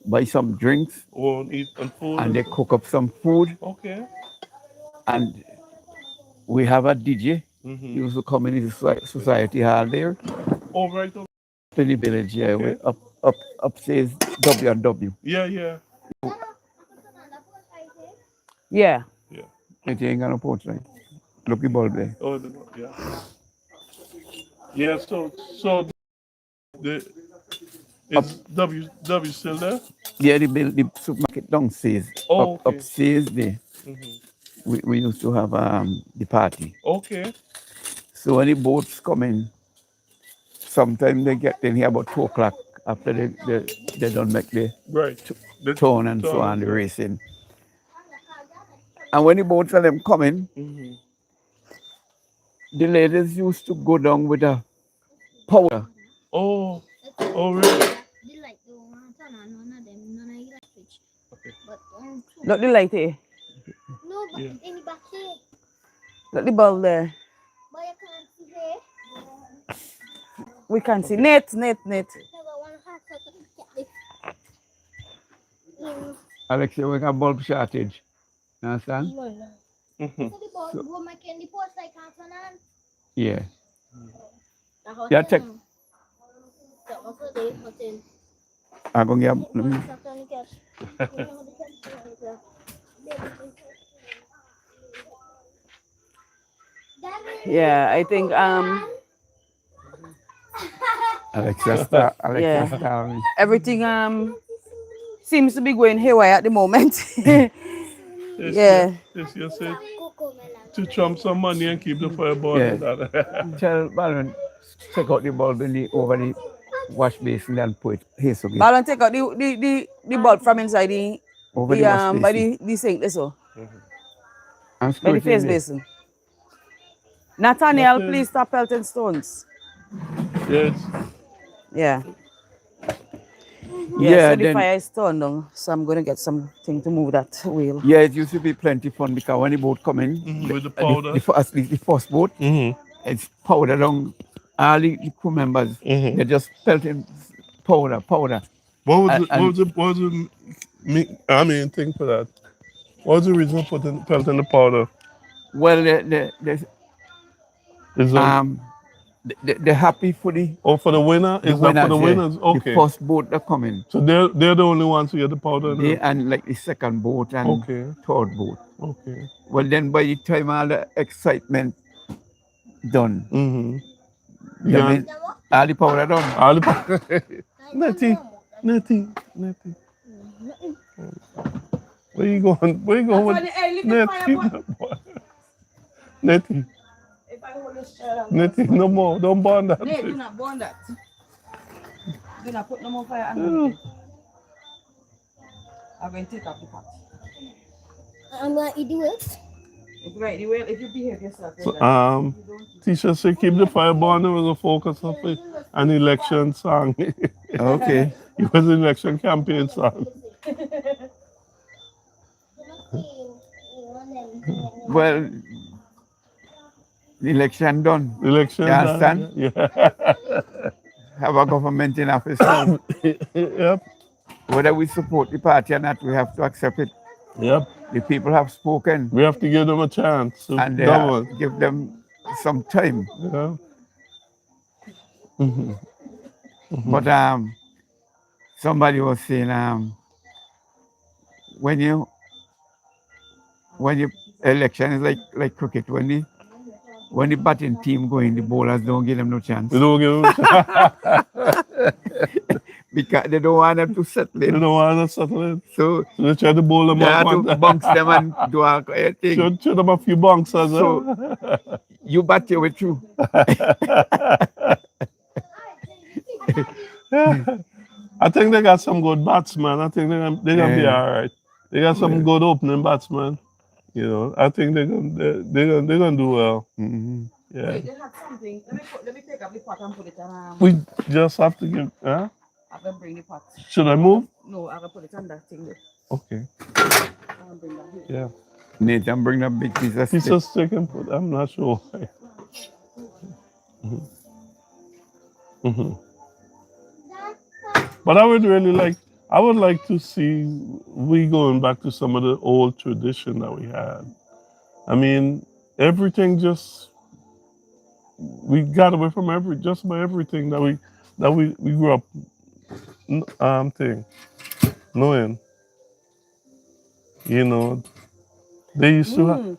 buy some drinks, Or eat and food and and they stuff. cook up some food, Okay. and we have a DJ. He used to come in the society hall there Oh, right. in the village. Yeah, Okay. upstairs W&W. Yeah, yeah, Yeah. yeah. It ain't got no porch light. Look the bulb there. Oh, yeah. Yeah, so the is W still there? Yeah, the supermarket downstairs. Oh, okay. Upstairs there. We used to have the party. Okay. So when the boats come in, sometimes they get in here about 2 o'clock after they don't make the Right. The turn and so turn on, and the so- racing. And when the boats are them coming, the ladies used to go down with a powder. Oh, oh, really? Look the light here. No, but Yeah. in the back here. Look the bulb there. But you can't see here. We can see. Net. No, but one has to get this. Alex, we got bulb shortage. You understand? So the ball go make in the post like can't turn on. Yeah. The hot Yeah, check. That was the day hot in. I'm going to get. Yeah, I think Alexa star. Yeah. Alexa star. everything seems to be going haywire at the moment. Yeah. This you say to trump some money and keep the fire burning. Yeah. Tell Baron, take out the bulb over the wash basin and put it here so good. Balance take out the bulb from inside Over the wash by basin. the sink this so. And By screw the it in face there. basin. Nathaniel, please stop pelting stones. Yes. Yeah. Yeah, Yeah, so the then fire is turned down. So I'm gonna get something to move that wheel. yeah, it used to be plenty fun because when the boat come in, With the powder. the first boat, it's powder down. All the crew members, they just pelting powder. What And was the thing for that? What was the reason for pelting the powder? well, Is that they're happy for the for the winner? Is that for winners, the yeah. winners? Okay. The first boat that come in. So they're the only ones who get the powder They now? and like the second boat and Okay. third boat. Okay. Well, then by the time all the excitement done, Yeah. all the powder done. All the Nettie. Where you going? Where you going with Nettie? Nettie. If I hold this chair Nettie, no more. Don't burn that. Nay, do not burn that. Do not put no more fire on it. I'm going to take off the pot. I'm going to eat the wheels. Right, if you behave yourself. So, teacher say keep the fire burning with a focus of an election song. Okay. It was an election campaign song. Well, the election done. Election You understand? done. Yeah. Have a government in office now. Yep. Whether we support the party or not, we have to accept it. Yep. The people have spoken, We have to give them a chance to and govern. give them some time. Yeah. But somebody was saying when you election is like cricket, when the batting team go in, the bowlers don't give them no chance We don't give them a chance. because they don't want them to settle They in. don't want to settle in. So So they try to bowl them they up. have to bounce them and do all kind of thing. Show them a few bunks as well. So you bat your way through. I think they got some good batsmen. I think they're gonna be Yeah. all right. They got some good opening batsmen. You know, I think they're gonna do well. Yeah. Wait, they had something. Let me take up the pot and put it on. We just have to give. Huh? I'm gonna bring the pot. Should I move? No, I'm gonna put it on that thing there. Okay. I'm gonna bring that here. Yeah. Nathan bring a big piece of Piece stick. of stick and put. I'm not sure. But I would like to see we going back to some of the old tradition that we had. I mean, everything we got away from just about everything that we grew up knowing. You know, they used to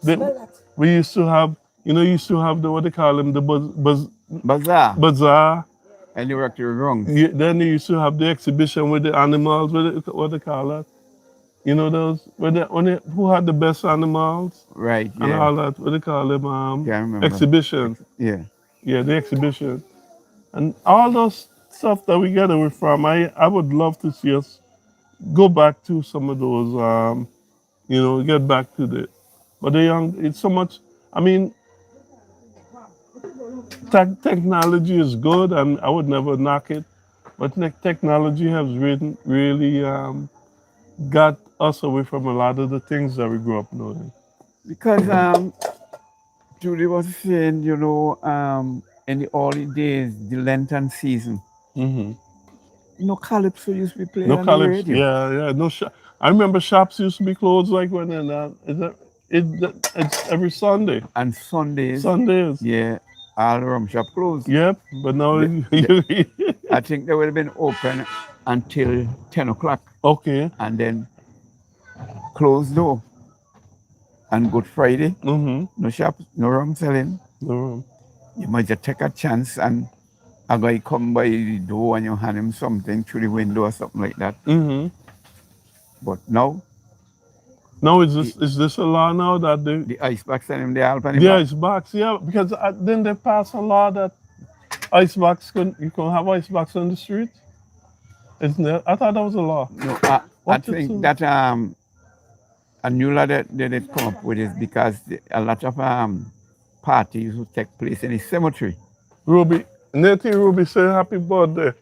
we used to have the what they call them, the bazaar. And you work your wrong. Yeah, then they used to have the exhibition with the animals, what they call that. You know those who had the best animals Right, and yeah. all that. What they call them? Yeah, I remember. Exhibition. Yeah. Yeah, the exhibition, and all those stuff that we get away from. I would love to see us go back to some of those. Get back to the. But the young, it's so much. I mean, technology is good, and I would never knock it. But technology has really got us away from a lot of the things that we grew up knowing. Because Julie was saying, in the early days, the Lenten season, no calypso used to be playing No on the calypso, radio. yeah. No, I remember shops used to be closed like when it's every Sunday. And Sundays, Yeah. all the rum shop closed. Yep. But now I think they would have been open until 10 o'clock okay. and then closed door. And Good Friday, no shop, no rum selling. No room. You might just take a chance and a guy come by the door and you hand him something through the window or something like that. But now, Now is this a law now that they The ice box and him the help and him the back. ice box? Yeah, because then they pass a law that ice box you can have ice box on the street. Isn't it? I thought that was a law. No, I What's it think soon? that a new law that they come up with is because a lot of parties will take place in the cemetery. Ruby, Nettie Ruby say happy birthday.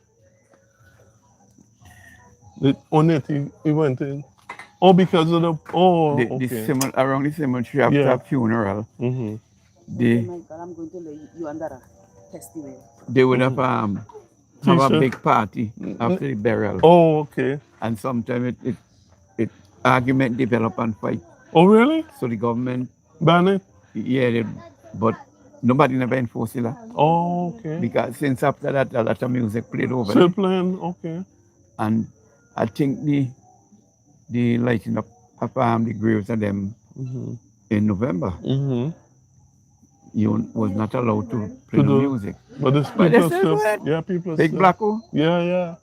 Nettie, he went in. Oh, because of the okay. Around the cemetery after Yeah. a funeral, Mm-hmm. they My God, I'm going to let you under a festival. they would have have a T-shirt. big party after the burial, Oh, okay. and sometimes it argument develop and fight. Oh, really? So the government, Ban it? but nobody never enforced it Oh, okay. because since after that a lot of music played over Still there, playing? Okay. and I think the lighting up of the graves of them Mm-hmm. in November, Mm-hmm. you was not allowed to play To no do- music. But there's But they people still still, do it. yeah, people Big still. Blacko, Yeah, yeah.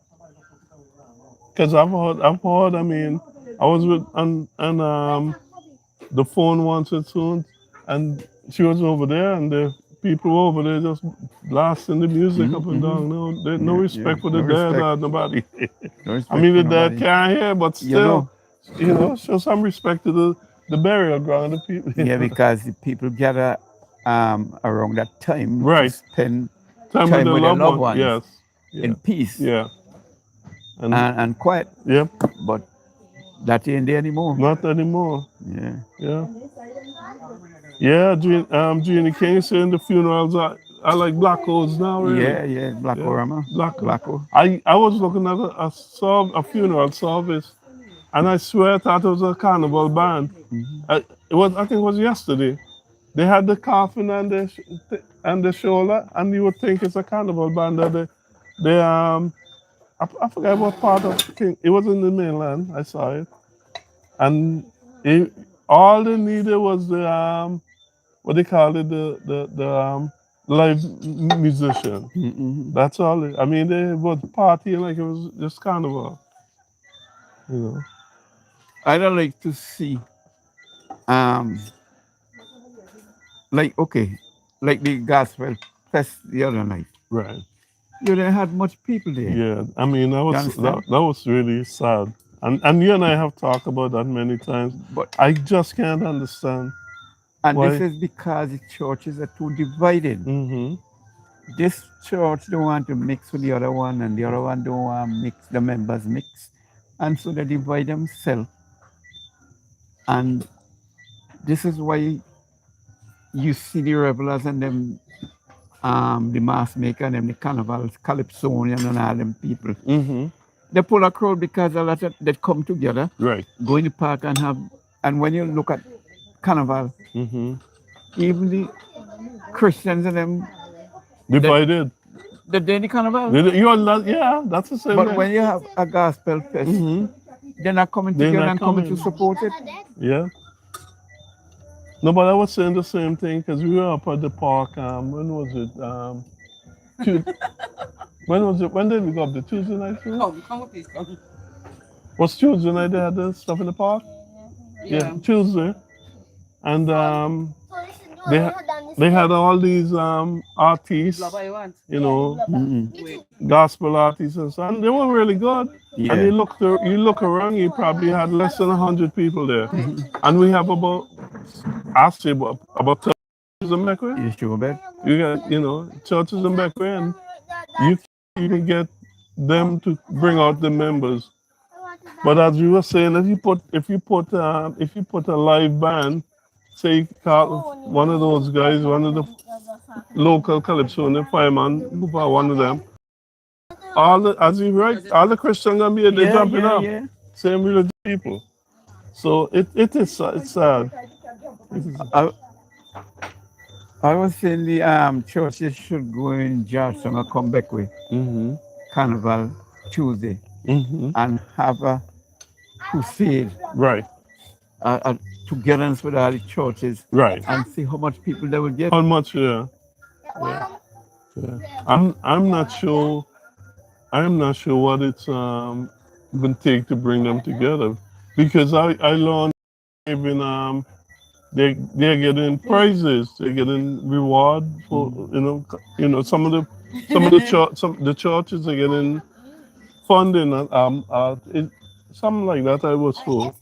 Because I've heard, I mean, I was with, and the phone once or soon, and she was over there, and the people over there just blasting the music up and down. No, no Yeah, respect yeah. for the No dead respect. or nobody. No respect I mean, for the dead nobody. can't hear, but You still, know. show some respect to the burial ground of people. Yeah, because the people gather around that time Right. to spend Time with time the with their loved loved one. ones Yes. in Yeah. peace Yeah. and quiet. Yep. But that ain't there anymore. Not anymore. Yeah. Yeah. Yeah, Jeannie King saying the funerals are like black holes now, really. Yeah, Blacko Rama. Blacko. I was looking at a funeral service, and I swear I thought it was a carnival band. I think it was yesterday. They had the coffin and the shoulder, and you would think it's a carnival band. That I forgot what part of King. It was in the mainland. I saw it, and all they needed was the what they call it, the live musician. That's all. I mean, they was partying like it was just carnival. You know. I don't like to see like the gospel fest the other night. Right. You didn't have much people there. Yeah. I mean, that You was understand? that was really sad. And you and I have talked about that many times. But I just can't understand and why. this is because the churches are too divided. Mm-hmm. This church don't want to mix with the other one, and the other one don't want to mix, the members mix, and so they divide themselves. And this is why you see the revelers and them, the mask maker and them, the carnivals, calypsonian and all them people. Mm-hmm. They pull a crowd because a lot of they come together, Right. go in the park and have. And when you look at carnival, Mm-hmm. even the Christians and them, Divided. they're doing the carnival. You're not, yeah, that's the same. But way. when you have a gospel fest, they're not coming They're together not and coming coming. to support it. Yeah. No, but I was saying the same thing because we were up at the park. When was it? When was it? When did we go up? The Tuesday night? Too? Come, please, come. Was Tuesday night they had the stuff in the park? Yeah, Tuesday. And they had all these artists, What you want? you know, Wait. gospel artists and stuff. And they were really good. Yeah. And you look around, you probably had less than 100 people there. And we have about 10 churches in Beckway. You sure bet? You got, churches in Beckway, and you can even get them to bring out the members. But as you were saying, if you put a live band, say you call one of those guys, one of the local calypso and the fireman, one of them, all the Christians gonna be there jumping up. Yeah. Same religious people. So it's sad. I was saying the churches should go in Georgetown or come back with Carnival Tuesday and have a crusade. Right. Togetherness with all the churches. Right. And see how much people they will get. How much? Yeah. I'm not sure. I'm not sure what it's going to take to bring them together, because I learned even they're getting prizes. They're getting reward for some of the the churches are getting funding something like that. I was told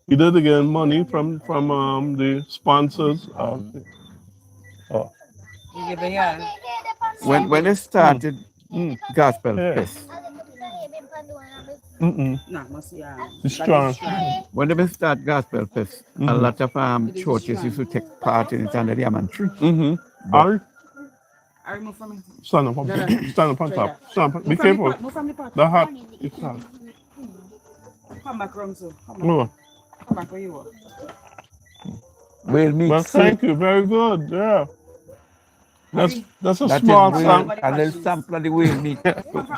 either they get money from the sponsors. Oh, You give it, yeah. When they started Gospel yeah. Fest, Nah, must yeah. It's That strong. is strong. when they start Gospel Fest, a lot of churches used to take part in it under the almond tree. Ari, I remove from me. stand up, No, no. stand up on Try top. that. Stand up. Be Move from the careful. pot. Move from the pot. The hot. It's hot. Come back, Rumso. Come back. Oh, Come back where you are. Whale meat. well, thank you. Very good. Yeah. That's a That small is whale, sample. a little sample of the whale meat.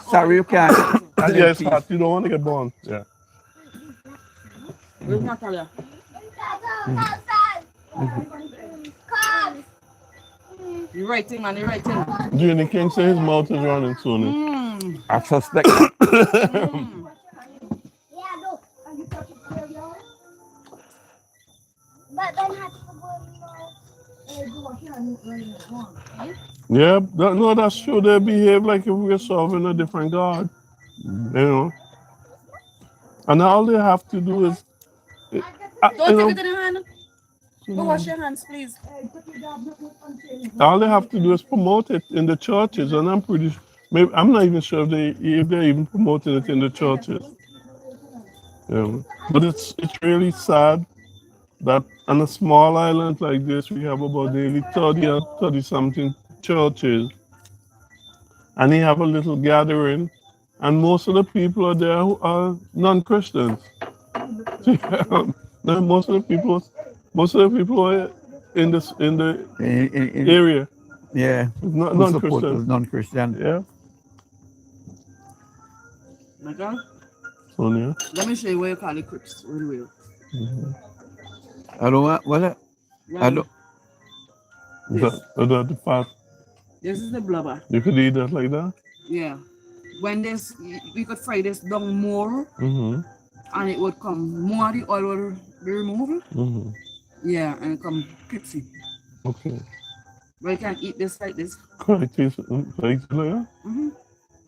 Sorry, you can't. A little Yeah, it's piece. hot. You don't want to get burned. Yeah. Where's Natalia? You're writing, man. You're writing. Junior King say his mouth is running soon. I suspect that. Yeah, no, that's true. They behave like if we're serving a different God. And all they have to do is, Don't take it in your hand. Go wash your hands, please. all they have to do is promote it in the churches, and I'm not even sure if they're even promoting it in the churches. But it's really sad that on a small island like this, we have about nearly 30 something churches, and they have a little gathering, and most of the people are there who are non-Christians. Most of the people are in the area. Yeah, Not who support non-Christian. those non-Christian. Yeah. Michael, Sonia. let me show you where you call the crips. Real. I don't want, well, I don't. The fat. This is the blubber. You could eat that like that. Yeah. When this, we could fry this down more, and it would come more of the oil will be removed. Yeah, and it come crispy. Okay. But you can eat this like this. Could I taste it like that?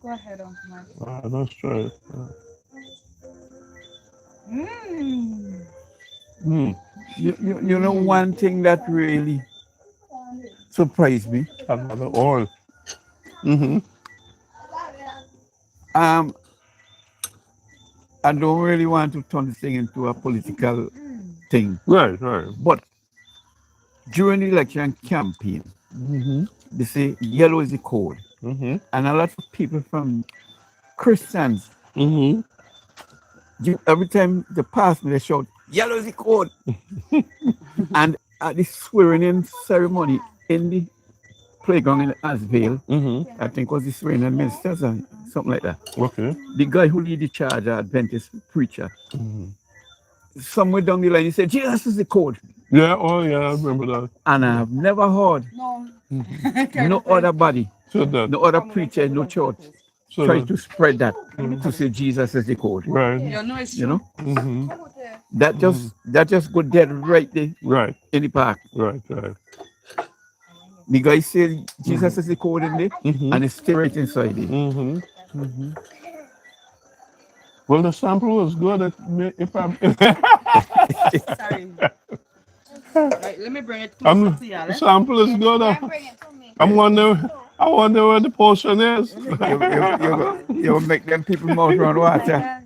Go ahead, Uncle Mike. Let's try it. You know one thing that really surprised me? Another oil. I don't really want to turn this thing into a political thing, Right. but during the election campaign, they say yellow is the code, and a lot of people from Christians, every time they pass me, they shout, "Yellow is the code," and at the swearing-in ceremony in the playground in Asvale, I think was the swearing-in ministers or something like that. Okay. The guy who lead the charge, Adventist preacher, somewhere down the line, he said, "Jesus is the code." Yeah, I remember that. And I've never heard no other body, So that. no other preacher, no church So try that. to spread that, to say Jesus is the code. Right. You know it's You true. know, that just go dead right there Right. in the park. Right. The guy said Jesus is the code in there, and it's still right inside it. Well, the sample was good. If I'm, Sorry. Right, let me bring it closer to you. the sample is good. I wonder where the portion is. You make them people mouth run water.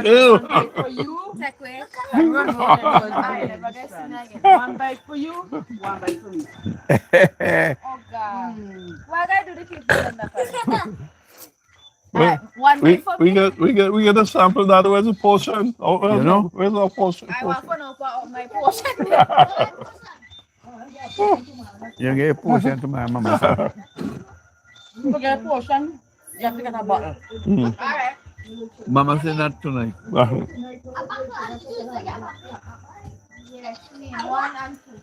Ew. For you, one bite for you, one bite for me. Oh God. Why gotta do the kids? One we, bite for we me. get a sample that where's the portion? Oh, where's our portion? I want to know about my portion. You get a portion to my mama. To get a portion, you have to get a bottle. All right. Mama said that tonight. Yes, one and two.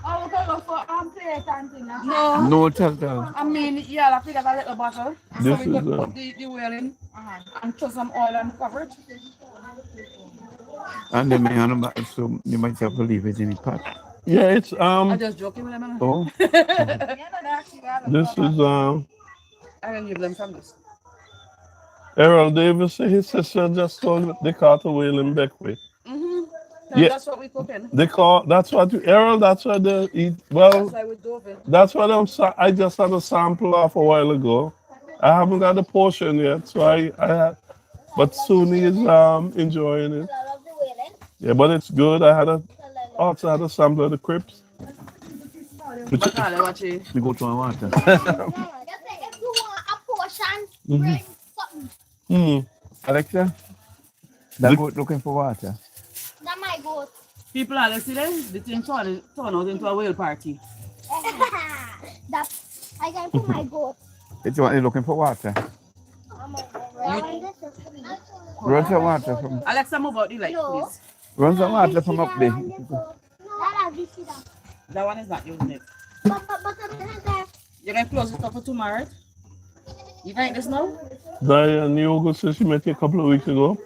Oh, we're going for plate and thing. No, No tell. I mean, yeah, I have to get a little bottle. So This we could is, put the whale in and throw some oil and cover it. And then so you might have to leave it in the pot. Yeah, it's I just joking with them. Oh, this is I can give them from this. Errol Davis. His sister just told they caught a whale in Beckwith. Yeah, That's what we cooking. they call that's what Errol. That's what they eat. Well, That's why we dove it. that's what I just had a sample of a while ago. I haven't got a portion yet, so I had, but Suni is enjoying it. Yeah, but it's good. Also had a sample of the crips. But I'll watch it. we go to our water. Just say if you want a portion, bring something. Hmm. Alexa, that boat looking for water. That my goat. People are listening. The thing turn out into a whale party. That's I can put my goat. It's what they're looking for water. Run some water from Alexa, move out the light, No. please. run some water from up there. That one is not using it. You're gonna close it up for tomorrow. You can eat this now? Diane Yoga says she met you a couple of weeks ago.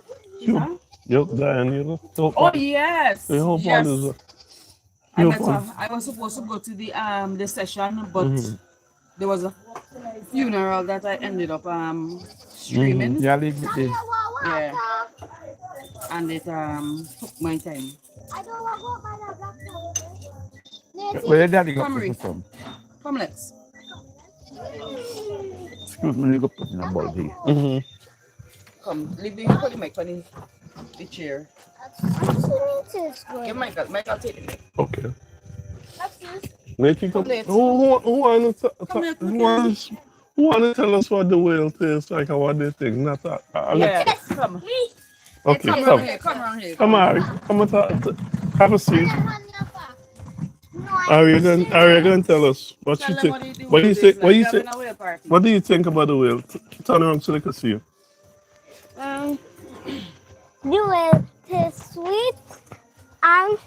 Huh? Yep, Diane Yoga. So, Oh yes. the whole Yes. point is I, your met her. point. I was supposed to go to the session, but there was a funeral that I ended up streaming. Yeah, leave it there. Yeah. And it took my time. I don't want to go by the black. Where did daddy got Summary. this from? Come let's. Excuse me, you got put in a bowl here. Mm-hmm. Come, leave the put the mic on the chair. Give Michael take it. Okay. Nathan, Come late. who Come late, want to tell us what the whale tastes like and what they think? Not that. Yeah. Come. Okay, Come come. around here. Come around here. Come on, come and have a seat. Are you going to tell us what Tell you them think? what What do you it is think? like. What do you You're think? having a whale party. What do you think about the whale? Turn around so they can see you. The whale tastes sweet and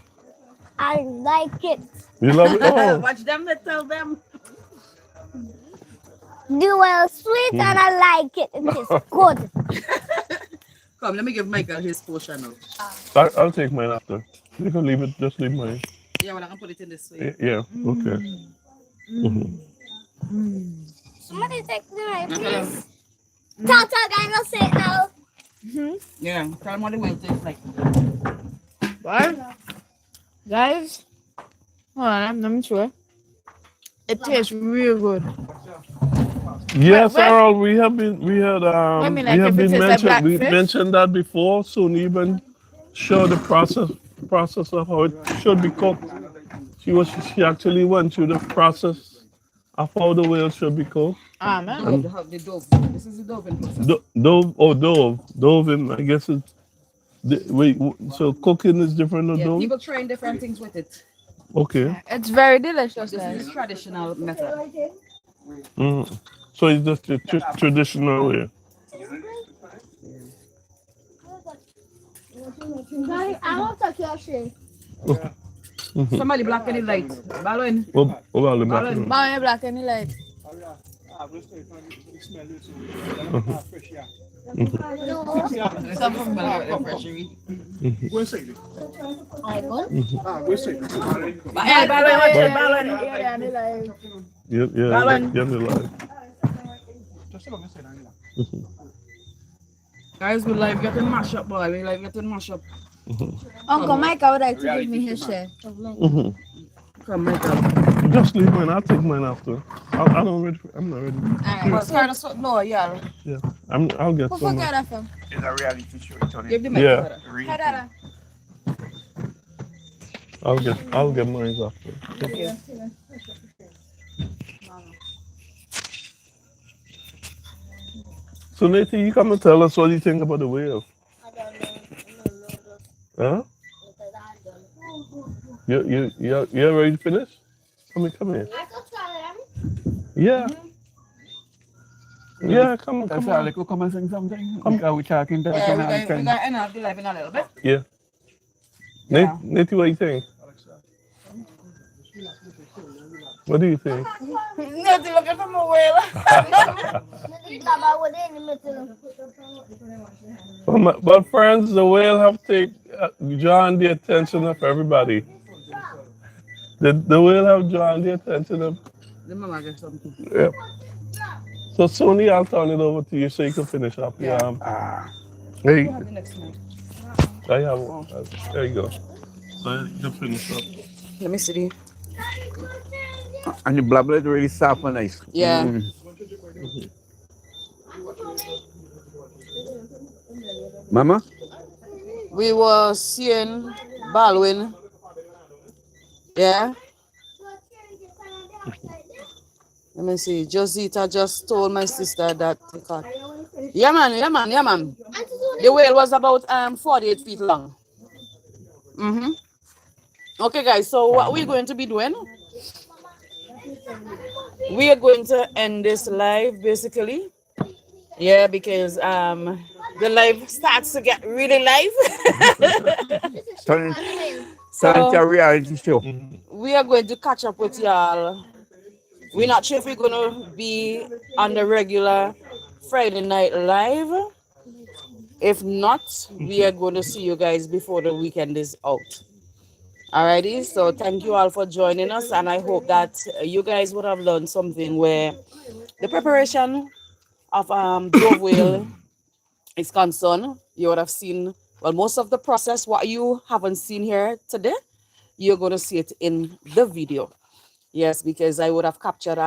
I like it. You love it? Oh, Watch them. They tell them. The whale sweet and I like it. It is good. Come, let me give Michael his portion now. I'll take mine after. You can leave it. Just leave mine. Yeah, well, I can put it in this way. Yeah. Okay. Somebody take the right, please. Tata, guys, I'll say it now. Yeah, tell them what the whale tastes like. What? Guys, hold on, I'm not sure. It tastes real good. Yes, Wait. Errol, we have I mean, we like have if been it tastes like mentioned we blackfish? mentioned that before. Soon even show the process of how it should be cooked. She actually went through the process of how the whale should be cooked. Ah, man. The dove. This is the dove in process. Dove in, I guess it's so cooking is different than Yeah, dove. people trying different things with it. Okay. It's very delicious, This guys. is traditional method. So it's just the traditional way. I want to touch your shit. Somebody black any light. Balloon. What about the back? Balloon. Buy black any light. Some from the refreshing. Balloon. Yeah, Balloon. yeah, the light. Guys, we like getting mashed up, boy. We like getting mashed up. Uncle Michael would like to give me his share. Come, Michael. Just leave mine. I'll take mine after. I'm not ready. I'm not ready. Alright. Well, start us no, yeah. Yeah, I'll get Who some. forget that from? It's a reality show. It's on Give it. the mic. Yeah. to her. Hey, Dada. I'll get mine after. Okay. So Nathan, you come and tell us what you think about the whale. Huh? You ready to finish? Come here. Yeah. Yeah, come That's on. all. Like, come and sing something. We're talking to Yeah, the we got end up the live in a little bit. Yeah. Yeah. Nathan, what do you think? What do you think? Nothing looking for my whale. But friends, the whale have drawn the attention of everybody. The whale have drawn the attention of. The mama get something. Yep. So Sony, I'll turn it over to you so you can finish up. Yeah. Hey, Have the next one. I have. There you go. So you can finish up. Let me see. And the blabber is really soft and nice. Yeah. Mama? We were seeing Baldwin. Yeah. Let me see. Josita just told my sister that they caught. Yeah man, yeah man, yeah man. The whale was about 48 feet long. Mm-hmm. Okay guys, so what we're going to be doing, we are going to end this live basically. Yeah, because the live starts to get really live. Turn So a reality show. we are going to catch up with y'all. We're not sure if we're gonna be on the regular Friday night live. If not, we are going to see you guys before the weekend is out. Alrighty, so thank you all for joining us, and I hope that you guys would have learned something where the preparation of dove whale is concerned. You would have seen, well, most of the process. What you haven't seen here today, you're going to see it in the video. Yes, because I would have captured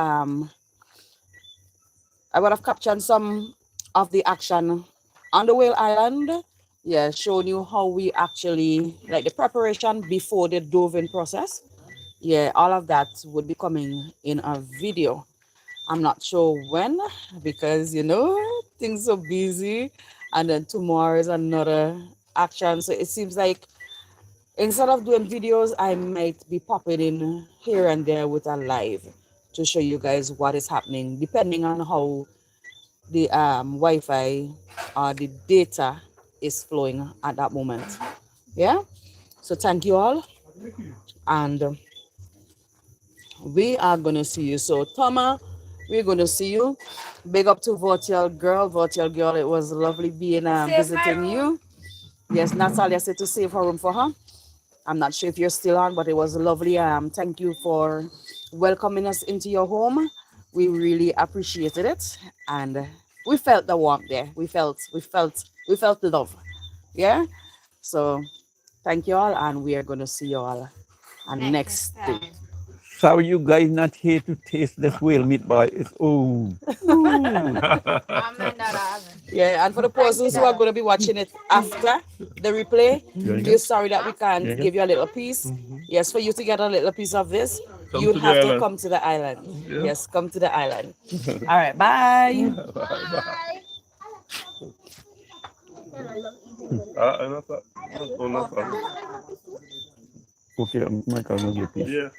some of the action on the whale island. Yeah, showing you how we actually like the preparation before the doving process. Yeah, all of that would be coming in a video. I'm not sure when because things are busy, and then tomorrow is another action. So it seems like instead of doing videos, I might be popping in here and there with a live to show you guys what is happening, depending on how the Wi-Fi or the data is flowing at that moment. Yeah. So thank you all, and we are gonna see you. So Toma, we're gonna see you. Big up to Virtual Girl. Virtual Girl, it was lovely being visiting you. Yes, Natalia said to save her room for her. I'm not sure if you're still on, but it was lovely. Thank you for welcoming us into your home. We really appreciated it, and we felt the warmth there. We felt the love. Yeah. So thank you all, and we are gonna see you all next day. So you guys not here to taste this whale meat, boy. It's Yeah, and for the persons who are going to be watching it after the replay, we're sorry that we can't give you a little piece. Yes, for you to get a little piece of this, you have to come to the island. Yes, come to the island. All right, bye. okay, Michael, no get this. Yeah.